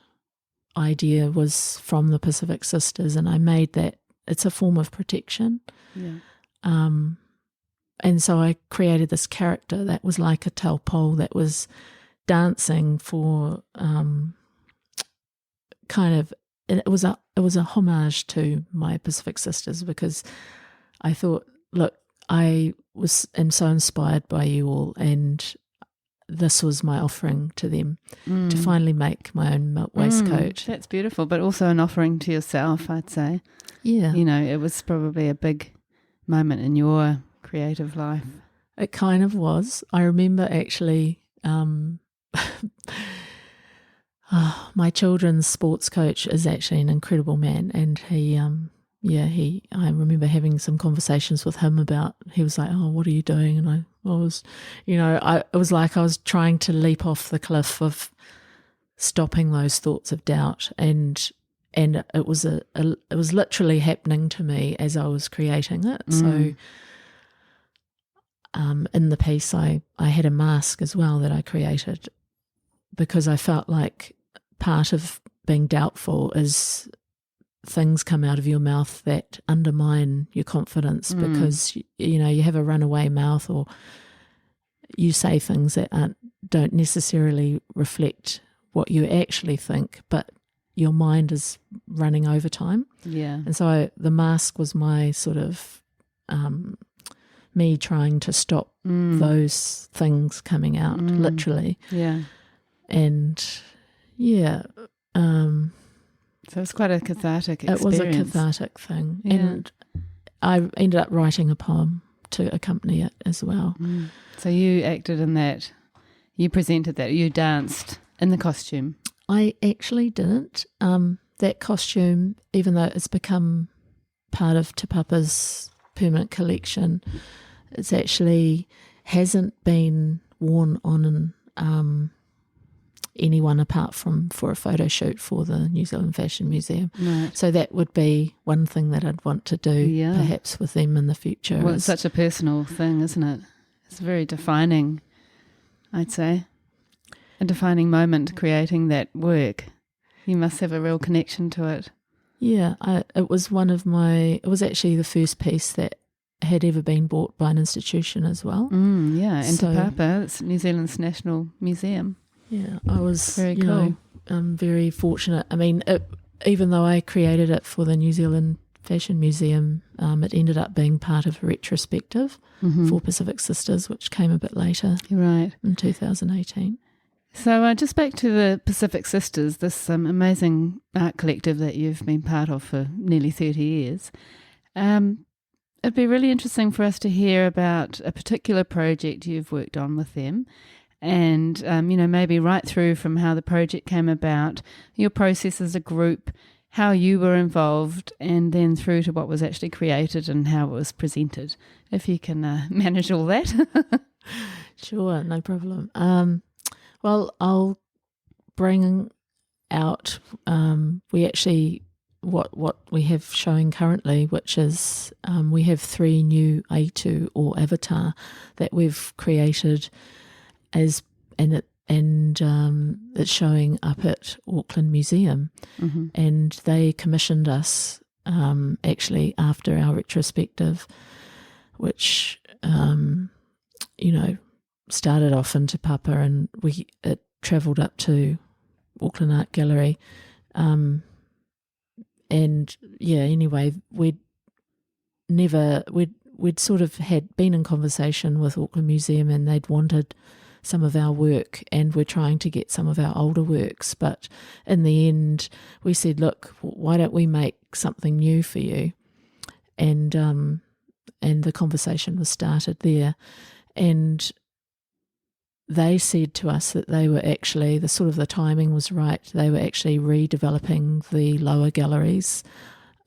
idea was from the Pacific Sisters, and I made that, it's a form of protection. And so I created this character that was like a taupo that was dancing for kind of, it was a homage to my Pacific Sisters, because I thought, look, I am so inspired by you all, and this was my offering to them to finally make my own waistcoat. That's beautiful, but also an offering to yourself, I'd say. Yeah. You know, it was probably a big moment in your creative life. It kind of was. I remember actually my children's sports coach is actually an incredible man, and I remember having some conversations with him about, he was like, oh, what are you doing? And I was, it was like I was trying to leap off the cliff of stopping those thoughts of doubt, and it was it was literally happening to me as I was creating it. So in the piece I had a mask as well that I created, because I felt like part of being doubtful is things come out of your mouth that undermine your confidence, because you have a runaway mouth, or you say things that don't necessarily reflect what you actually think, but your mind is running overtime. And so the mask was my sort of me trying to stop those things coming out, literally. And so it's quite a cathartic experience. It was a cathartic thing. And I ended up writing a poem to accompany it as well. So you acted in that, you presented that, you danced in the costume. I actually didn't. That costume, even though it's become part of Te Papa's permanent collection, it's actually hasn't been worn on anyone apart from for a photo shoot for the New Zealand Fashion Museum. Right. So that would be one thing that I'd want to do perhaps with them in the future. Well, it's such a personal thing, isn't it? It's very defining, I'd say. A defining moment creating that work. You must have a real connection to it. Yeah, it was it was actually the first piece that had ever been bought by an institution as well. And Te Papa, it's New Zealand's National Museum. Yeah, I was very cool. I'm very fortunate. I mean, even though I created it for the New Zealand fashion museum. It ended up being part of a retrospective for Pacific Sisters, which came a bit later, right, in 2018. So just back to the Pacific Sisters, this amazing art collective that you've been part of for nearly 30 years. It'd be really interesting for us to hear about a particular project you've worked on with them, and maybe right through from how the project came about, your process as a group, how you were involved, and then through to what was actually created and how it was presented. If you can manage all that. Sure, no problem. Well, I'll bring out we actually what we have showing currently, which is we have 3 new A2 or avatar that we've created it's showing up at Auckland Museum, and they commissioned us actually after our retrospective, which started off into Papa, and it travelled up to Auckland Art Gallery, anyway, we'd sort of had been in conversation with Auckland Museum, and they'd wanted some of our work, and we're trying to get some of our older works, but in the end we said, look, why don't we make something new for you? And the conversation was started there, and they said to us that they were actually, the timing was right, they were actually redeveloping the lower galleries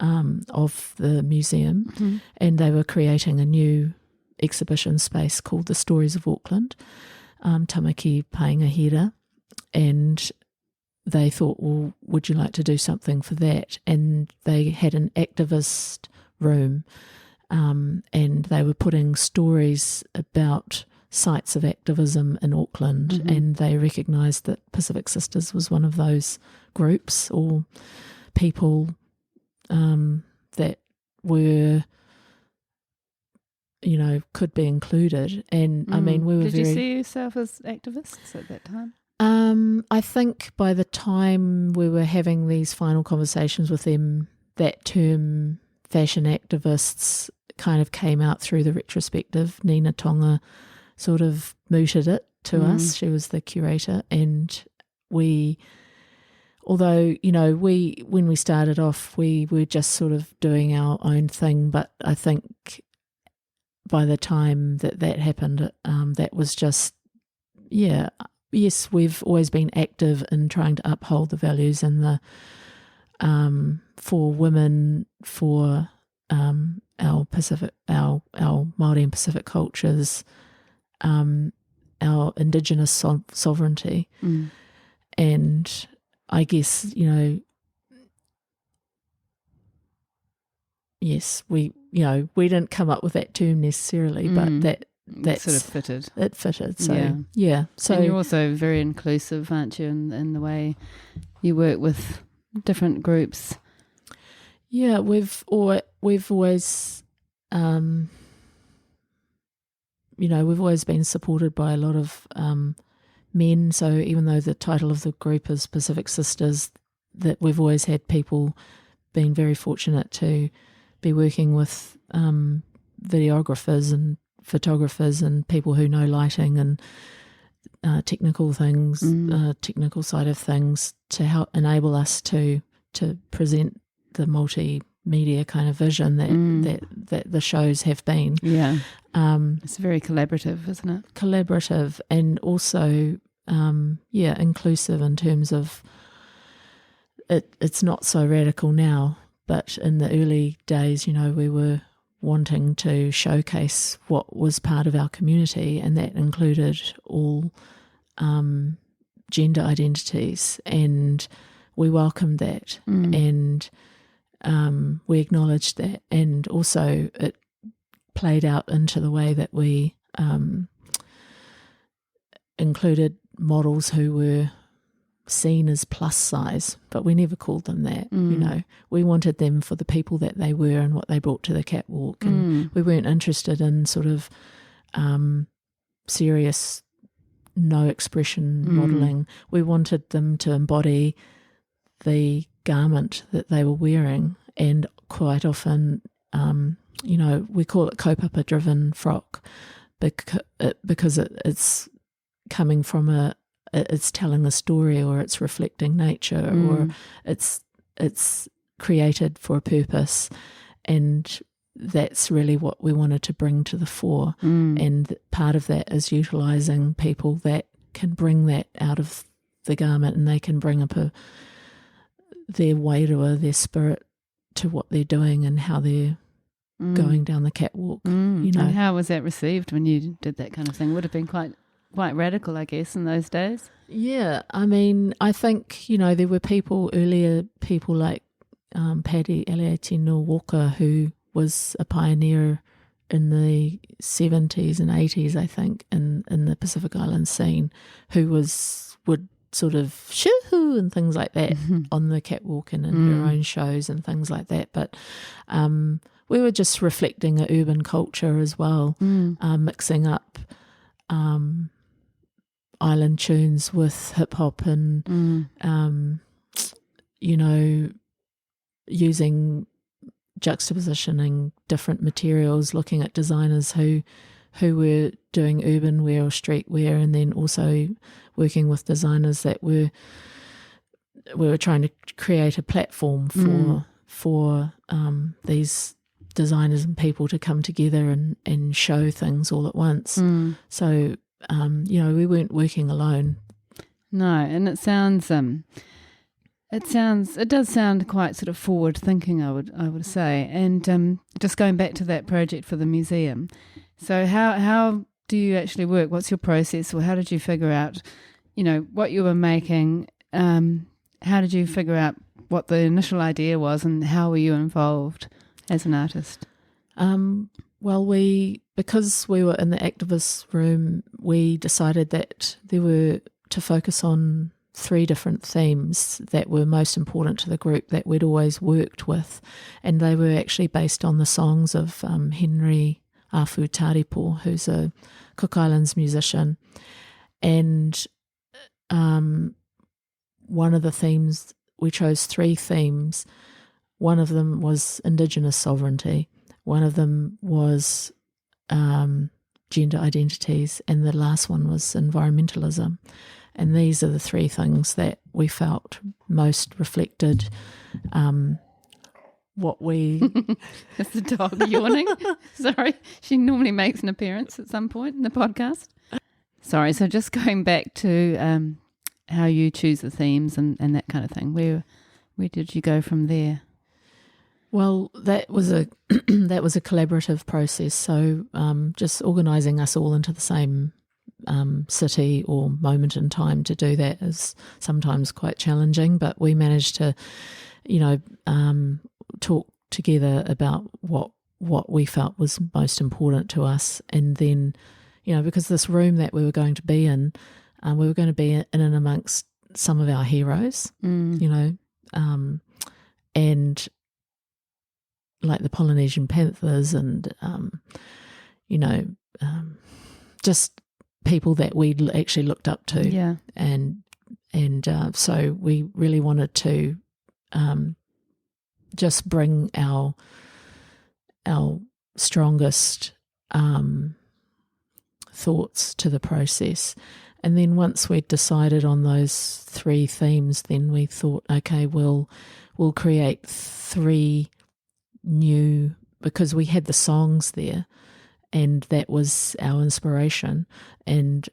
of the museum, and they were creating a new exhibition space called the Stories of Auckland, Tamaki Paenga, and they thought, well, would you like to do something for that? And they had an activist room, and they were putting stories about sites of activism in Auckland, and they recognised that Pacific Sisters was one of those groups or people that were, could be included. And I mean, we were Did you see yourself as activists at that time? I think by the time we were having these final conversations with them, that term fashion activists kind of came out through the retrospective. Nina Tonga sort of mooted it to us. She was the curator, and we, although, when we started off, we were just sort of doing our own thing, but I think by the time that happened, that was just, yes, we've always been active in trying to uphold the values and the for women, for our Māori and Pacific cultures, our indigenous sovereignty, and I guess yes, we didn't come up with that term necessarily, but that sort of fitted. It fitted. So yeah. So and you're also very inclusive, aren't you, in the way you work with different groups? Yeah, we've always we've always been supported by a lot of men. So even though the title of the group is Pacific Sisters, that we've always had people, been very fortunate to be working with videographers and photographers and people who know lighting and technical things, technical side of things, to help enable us to present the multimedia kind of vision that the shows have been. Yeah. It's very collaborative, isn't it? Collaborative, and also inclusive in terms of it's not so radical now, but in the early days, we were wanting to showcase what was part of our community, and that included all gender identities, and we welcomed that, and we acknowledged that, and also it played out into the way that we included models who were seen as plus size, but we never called them that. We wanted them for the people that they were and what they brought to the catwalk, and we weren't interested in sort of serious no expression modelling. We wanted them to embody the garment that they were wearing, and quite often, we call it kaupapa-driven frock because it's coming from it's telling a story, or it's reflecting nature, or it's created for a purpose, and that's really what we wanted to bring to the fore. And part of that is utilising people that can bring that out of the garment, and they can bring up their wairua, their spirit to what they're doing and how they're going down the catwalk. And how was that received when you did that kind of thing? Would have been quite radical, I guess, in those days. Yeah, I mean, I think, there were people like Paddy Aliatino Walker, who was a pioneer in the 70s and 80s, I think, in the Pacific Island scene, who would sort of shoo-hoo and things like that on the catwalk and in her own shows and things like that. But we were just reflecting an urban culture as well, mixing up island tunes with hip-hop and, using juxtapositioning different materials, looking at designers who were doing urban wear or street wear, and then also working with designers that we were trying to create a platform for these designers and people to come together and show things all at once. So we weren't working alone. No, and it does sound quite sort of forward thinking, I would say. And just going back to that project for the museum, so how do you actually work? What's your process, or how did you figure out, what you were making? How did you figure out what the initial idea was, and how were you involved as an artist? Well, because we were in the activist room, we decided that there were to focus on 3 different themes that were most important to the group that we'd always worked with, and they were actually based on the songs of Henry Afu Taripo, who's a Cook Islands musician. And one of the themes, we chose 3 themes. One of them was indigenous sovereignty, one of them was gender identities, and the last one was environmentalism. And these are the 3 things that we felt most reflected what we... Is the dog yawning? Sorry, she normally makes an appearance at some point in the podcast. Sorry, so just going back to how you choose the themes and that kind of thing. Where did you go from there? Well, that was a collaborative process. So just organising us all into the same city or moment in time to do that is sometimes quite challenging, but we managed to, talk together about what we felt was most important to us. And then, because this room that we were going to be in, we were going to be in and amongst some of our heroes, and like the Polynesian Panthers and, just people that we'd actually looked up to. Yeah. And so we really wanted to just bring our strongest thoughts to the process. And then once we'd decided on those 3 themes, then we thought, okay, we'll create 3 new, because we had the songs there and that was our inspiration. And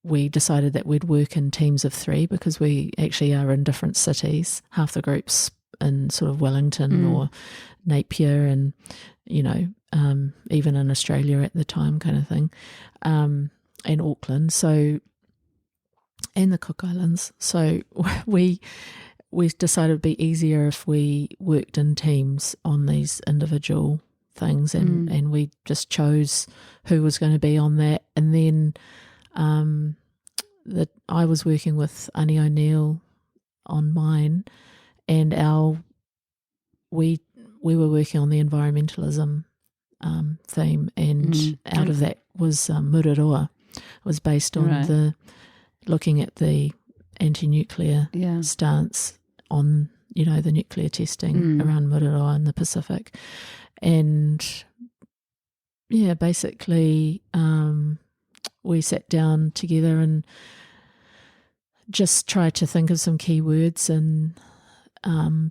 we decided that we'd work in teams of 3 because we actually are in different cities. Half the group's in sort of Wellington or Napier and, even in Australia at the time kind of thing, and Auckland. So, and the Cook Islands. So we decided it'd be easier if we worked in teams on these individual things, and we just chose who was going to be on that. And then I was working with Annie O'Neill on mine, and we were working on the environmentalism theme, and out of that was Muriwai. It was based on looking at the anti-nuclear stance on the nuclear testing around Muriwai in the Pacific. And basically we sat down together and just tried to think of some key words, and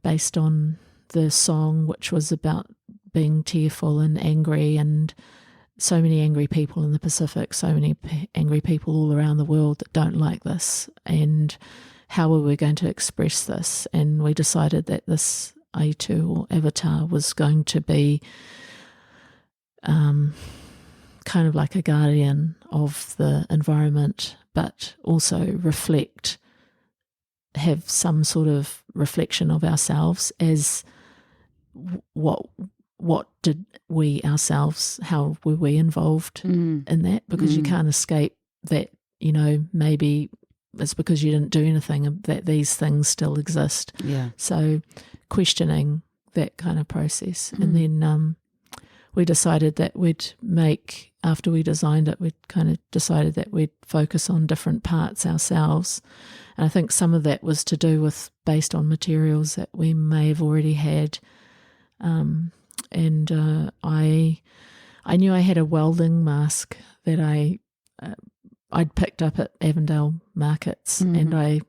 based on the song, which was about being tearful and angry, and so many angry people in the Pacific, so many angry people all around the world that don't like this, and how were we going to express this? And we decided that this Aitu or avatar was going to be kind of like a guardian of the environment, but also have some sort of reflection of ourselves as what did we ourselves, how were we involved in that? Because you can't escape that, maybe it's because you didn't do anything that these things still exist. Yeah. So questioning that kind of process. And then we decided that after we designed it, we kind of decided that we'd focus on different parts ourselves. And I think some of that was to do with based on materials that we may have already had. And I knew I had a welding mask that I'd picked up at Avondale markets, and I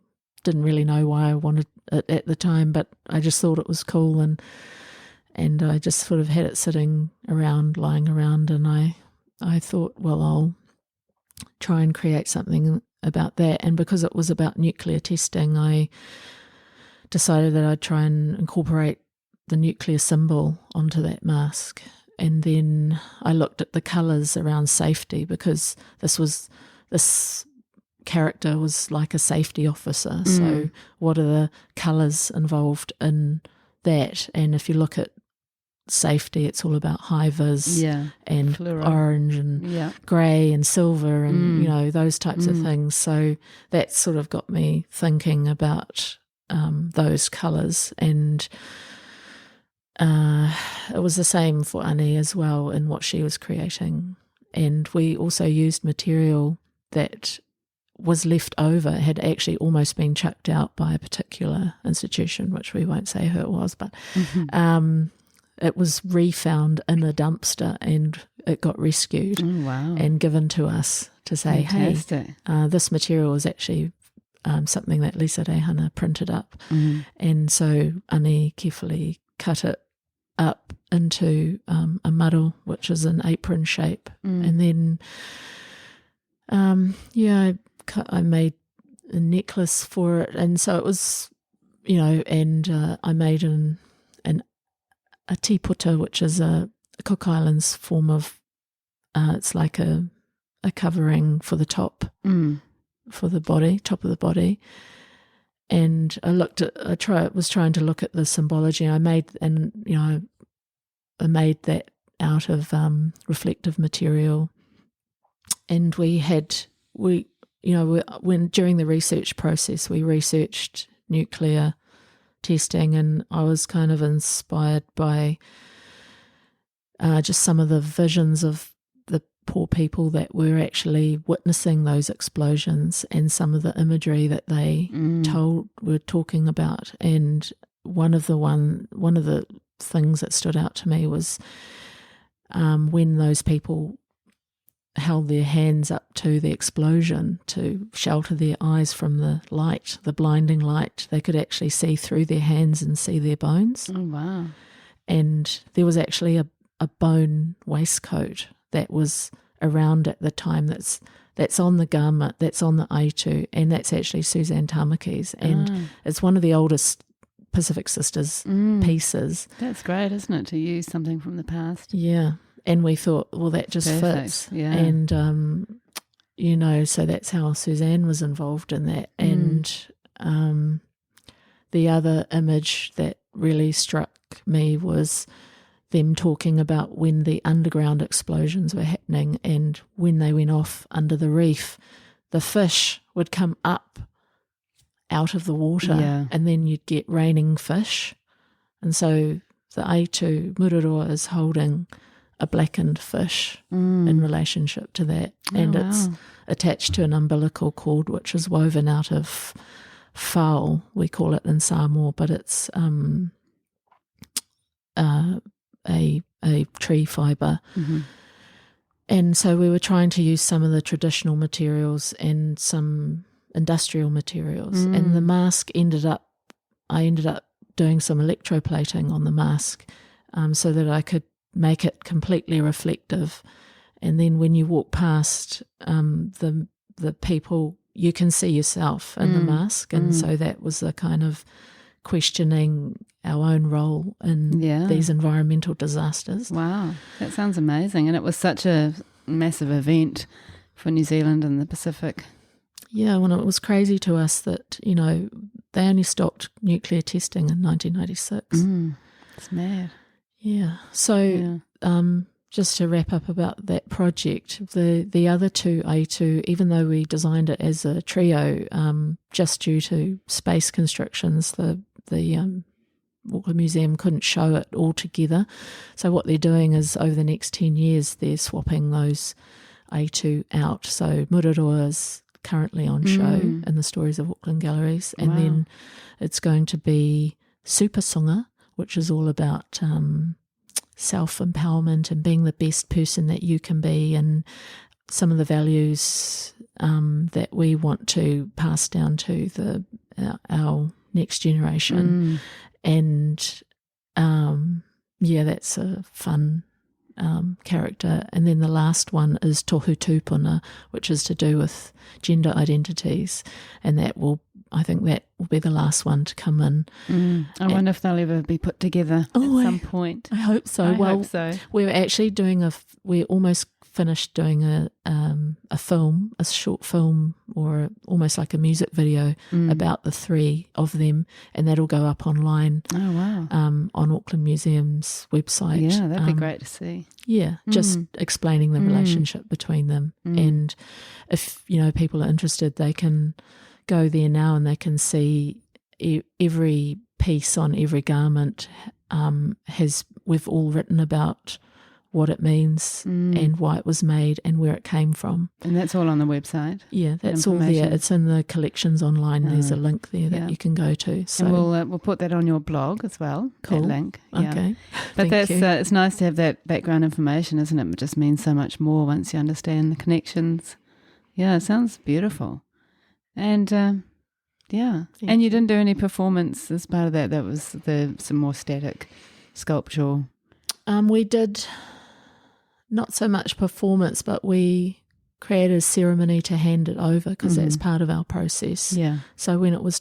didn't really know why I wanted it at the time, but I just thought it was cool, and I just sort of had it sitting around, lying around, and I thought, well, I'll try and create something about that. And because it was about nuclear testing, I decided that I'd try and incorporate the nuclear symbol onto that mask. And then I looked at the colours around safety, because this character was like a safety officer. So what are the colours involved in that? And if you look at safety, it's all about high vis and fluoro, orange and grey and silver and those types of things. So that sort of got me thinking about those colours. And it was the same for Ani as well in what she was creating. And we also used material that was left over, had actually almost been chucked out by a particular institution, which we won't say who it was, but it was refound in a dumpster, and it got rescued and given to us to say, Fantastic. hey, this material is actually something that Lisa Rehana printed up. And so Ani carefully cut it up into a muddle, which is an apron shape. And then, I made a necklace for it. And so it was, and I made a tiputa, which is a Cook Islands form of, it's like a covering for the top, for the body, top of the body. And I was trying to look at the symbology. I made that out of reflective material. And when during the research process, we researched nuclear testing, and I was kind of inspired by just some of the visions of the poor people that were actually witnessing those explosions, and some of the imagery that they were talking about. And one of the things that stood out to me was when those people held their hands up to the explosion to shelter their eyes from the light, the blinding light. They could actually see through their hands and see their bones. Oh, wow. And there was actually a bone waistcoat that was around at the time that's on the garment, that's on the Aitu, and that's actually Suzanne Tamaki's. And it's one of the oldest Pacific Sisters pieces. That's great, isn't it, to use something from the past? Yeah. And we thought, well, that just Perfect. fits. Yeah. And, so that's how Suzanne was involved in that. And the other image that really struck me was them talking about when the underground explosions were happening, and when they went off under the reef, the fish would come up out of the water, and then you'd get raining fish. And so the Aitu Muriwai is holding a blackened fish in relationship to that. And it's attached to an umbilical cord, which is woven out of fao, we call it in Samoa, but it's a tree fibre. Mm-hmm. And so we were trying to use some of the traditional materials and some industrial materials. And the mask I ended up doing some electroplating on the mask so that I could make it completely reflective. And then when you walk past the people, you can see yourself in the mask. And so that was the kind of questioning our own role in these environmental disasters. Wow, that sounds amazing. And it was such a massive event for New Zealand and the Pacific. Yeah, well, it was crazy to us that, they only stopped nuclear testing in 1996. It's mad. Yeah. So just to wrap up about that project, the other two A2, even though we designed it as a trio, just due to space constrictions, the Auckland Museum couldn't show it all together. So what they're doing is over the next 10 years, they're swapping those A2 out. So Muriwai is currently on show in the Stories of Auckland galleries. And then it's going to be Super Sunga, which is all about self-empowerment and being the best person that you can be, and some of the values that we want to pass down to our next generation. And that's a fun character. And then the last one is Tohu Tupuna, which is to do with gender identities, and I think that will be the last one to come in. I wonder if they'll ever be put together at some point. I hope so. I hope so. We're actually we're almost finished doing a film, a short film, or almost like a music video about the three of them, and that'll go up online. Oh wow! On Auckland Museum's website. Yeah, that'd be great to see. Yeah, just explaining the relationship between them, and if people are interested, they can go there now and they can see every piece on every garment we've all written about what it means and why it was made and where it came from. And that's all on the website? Yeah, that's all there. It's in the collections online. There's a link there that you can go to. So and we'll put that on your blog as well, cool. that link. Okay. But it's nice to have that background information, isn't it? It just means so much more once you understand the connections. Yeah, it sounds beautiful. And and you didn't do any performance as part of that. That was some more static sculptural. We did not so much performance, but we created a ceremony to hand it over because that's part of our process. Yeah. So when it was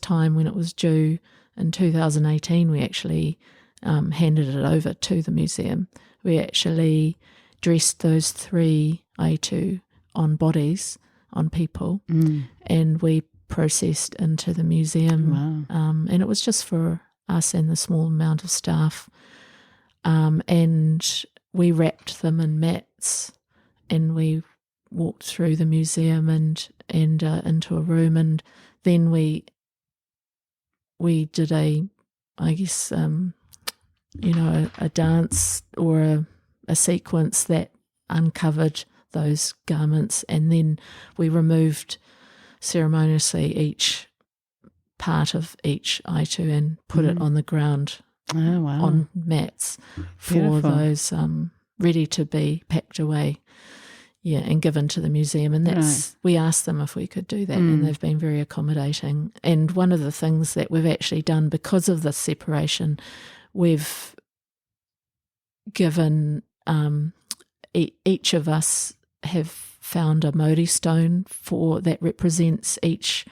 due in 2018, we actually handed it over to the museum. We actually dressed those three A2 on bodies, on people, and we processed into the museum. Wow. And it was just for us and the small amount of staff. And we wrapped them in mats, and we walked through the museum and into a room, and then we did a dance or a sequence that uncovered those garments, and then we removed ceremoniously each part of each A2 and put it on the ground. Oh, wow. On mats for those ready to be packed away, and given to the museum. And we asked them if we could do that, and they've been very accommodating. And one of the things that we've actually done because of the separation, we've given each of us have found a Maori stone that represents each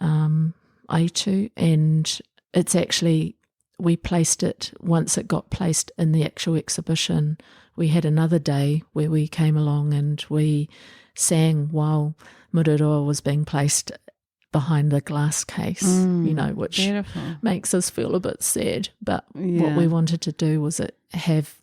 A2, and it's actually, we placed it, once it got placed in the actual exhibition, we had another day where we came along and we sang while Muriwai was being placed behind the glass case, which beautiful. Makes us feel a bit sad. But what we wanted to do was have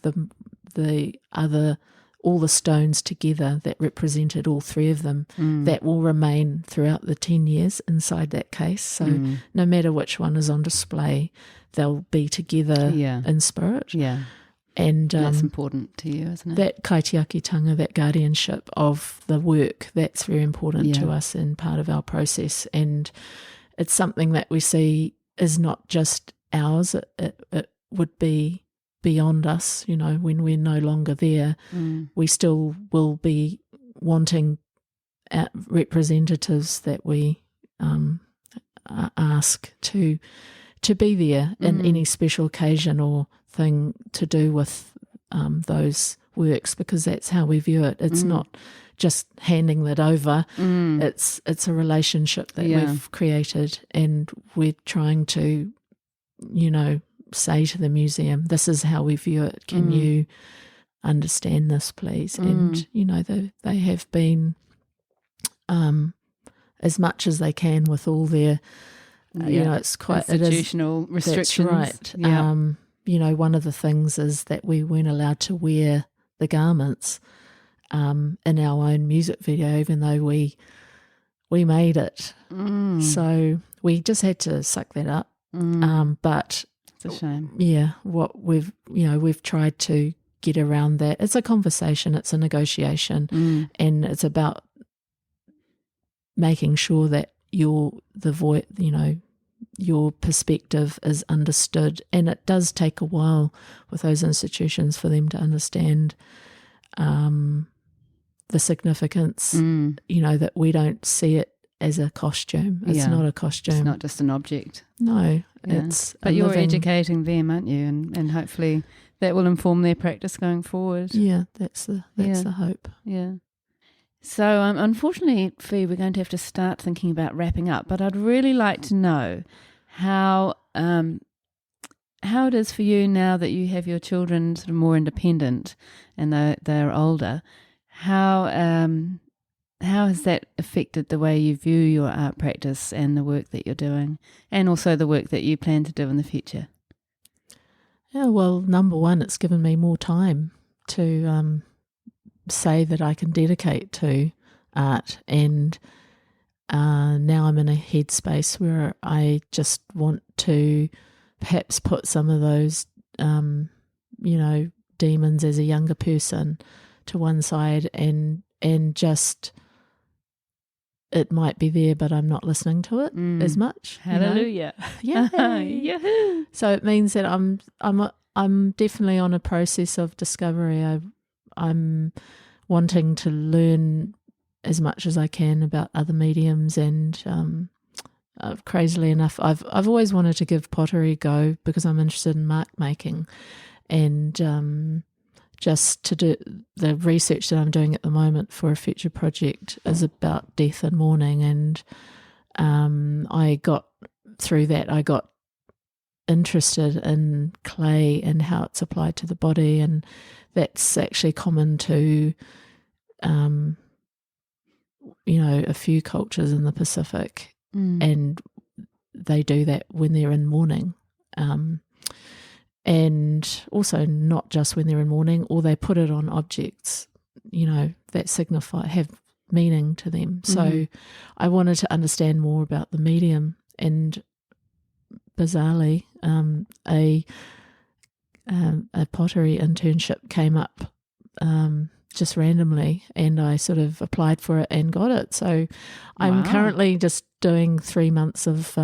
all the stones together that represented all three of them that will remain throughout the 10 years inside that case. So no matter which one is on display, they'll be together in spirit. Yeah. And that's important to you, isn't it? That kaitiakitanga, that guardianship of the work, that's very important to us and part of our process. And it's something that we see is not just ours. It would be beyond us, when we're no longer there. We still will be wanting representatives that we ask to be there in any special occasion or thing to do with those works, because that's how we view it. It's not just handing that over. It's a relationship that we've created, and we're trying to, say to the museum, this is how we view it. Can you understand this, please? And, they have been as much as they can with all their, it's quite institutional restrictions. That's right. Yeah. One of the things is that we weren't allowed to wear the garments in our own music video, even though we made it. So we just had to suck that up. But it's a shame. Yeah, what we've tried to get around that. It's a conversation, it's a negotiation, and it's about making sure that your perspective is understood. And it does take a while with those institutions for them to understand the significance, that we don't see it as a costume. It's not a costume. It's not just an object. No, it's but you're educating them, aren't you? And hopefully that will inform their practice going forward. Yeah, that's the hope. Yeah. So unfortunately, Fee, we're going to have to start thinking about wrapping up, but I'd really like to know how it is for you now that you have your children sort of more independent and they're older. How has that affected the way you view your art practice and the work that you're doing, and also the work that you plan to do in the future? Yeah, well, number one, it's given me more time to say that I can dedicate to art, and now I'm in a headspace where I just want to perhaps put some of those demons as a younger person to one side, and just it might be there, but I'm not listening to it as much. Hallelujah! Yeah. So it means that I'm definitely on a process of discovery. I'm wanting to learn as much as I can about other mediums, and crazily enough, I've always wanted to give pottery a go because I'm interested in mark making, and just to do the research that I'm doing at the moment for a future project is about death and mourning, and I got interested in clay and how it's applied to the body, and that's actually common to a few cultures in the Pacific, and they do that when they're in mourning, and also not just when they're in mourning, or they put it on objects that have meaning to them. So I wanted to understand more about the medium, and bizarrely a pottery internship came up just randomly, and I sort of applied for it and got it. So I'm currently just doing 3 months of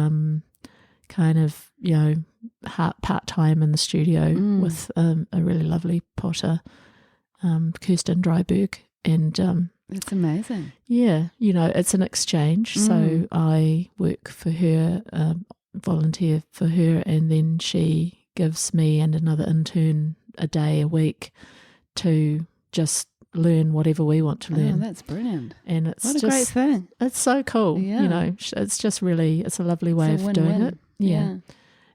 part-time in the studio with a really lovely potter, Kirsten Dryberg, and that's amazing. Yeah, it's an exchange. So I work for her, volunteer for her, and then she gives me and another intern a day a week to just learn whatever we want to learn. Oh, that's brilliant. And it's what a great thing. It's so cool. Yeah. It's just really, it's a lovely way of doing it. Yeah.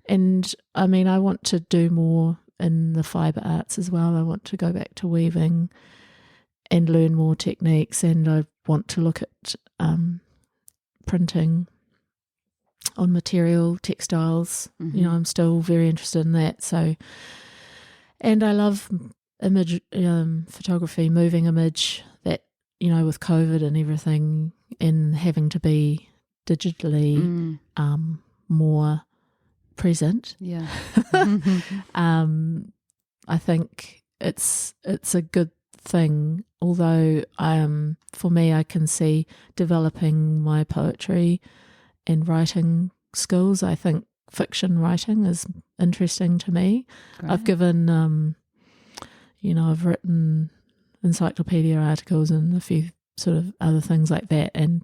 And I mean, I want to do more in the fibre arts as well. I want to go back to weaving and learn more techniques, and I want to look at printing on material, textiles. I'm still very interested in that. So, and I love image photography, moving image, that with COVID and everything, and having to be digitally more present. Yeah. I think it's a good thing, although for me, I can see developing my poetry writing skills. I think fiction writing is interesting to me. Great. I've given, I've written encyclopedia articles and a few sort of other things like that, and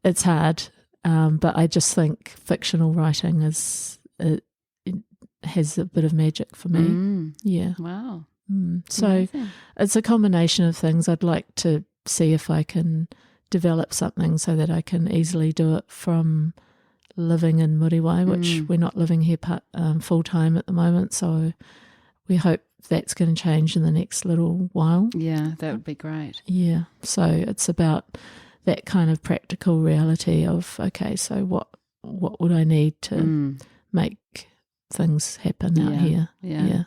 it's hard. But I just think fictional writing it has a bit of magic for me. Yeah. Wow. So Amazing. it's a combination of things. I'd like to see if I can develop something so that I can easily do it from living in Muriwai, which we're not living here full time at the moment. So we hope that's going to change in the next little while. Yeah, that would be great. Yeah. So it's about that kind of practical reality of, okay, so what would I need to make things happen out here? Yeah.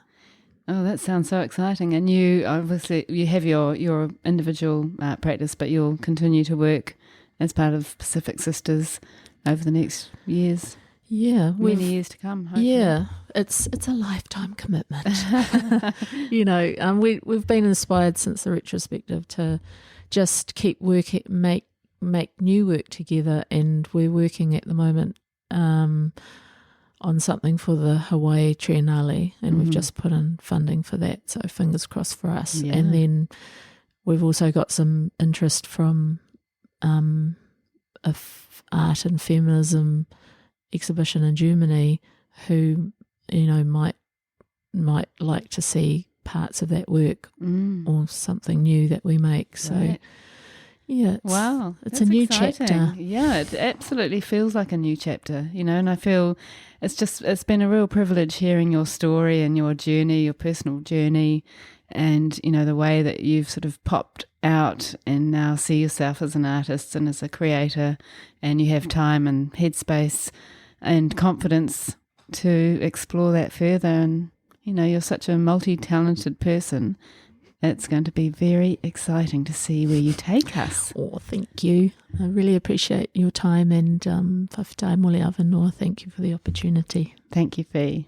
Oh, that sounds so exciting. And you have your individual practice, but you'll continue to work as part of Pacific Sisters over the next years. Yeah, many years to come. Hopefully. Yeah, it's a lifetime commitment. We've been inspired since the retrospective to just keep working, make new work together, and we're working at the moment on something for the Hawaii Triennale, and we've just put in funding for that, so fingers crossed for us. Yeah. And then we've also got some interest from art and feminism exhibition in Germany who, might like to see parts of that work or something new that we make. So right. Yeah, it's a new exciting. chapter. Yeah, it absolutely feels like a new chapter, and I feel it's been a real privilege hearing your story and your journey, your personal journey, and, the way that you've sort of popped out and now see yourself as an artist and as a creator, and you have time and headspace and confidence to explore that further. And, you're such a multi-talented person. It's going to be very exciting to see where you take us. Oh, thank you. I really appreciate your time, and whakatae mole awanoa. Thank you for the opportunity. Thank you, Fee.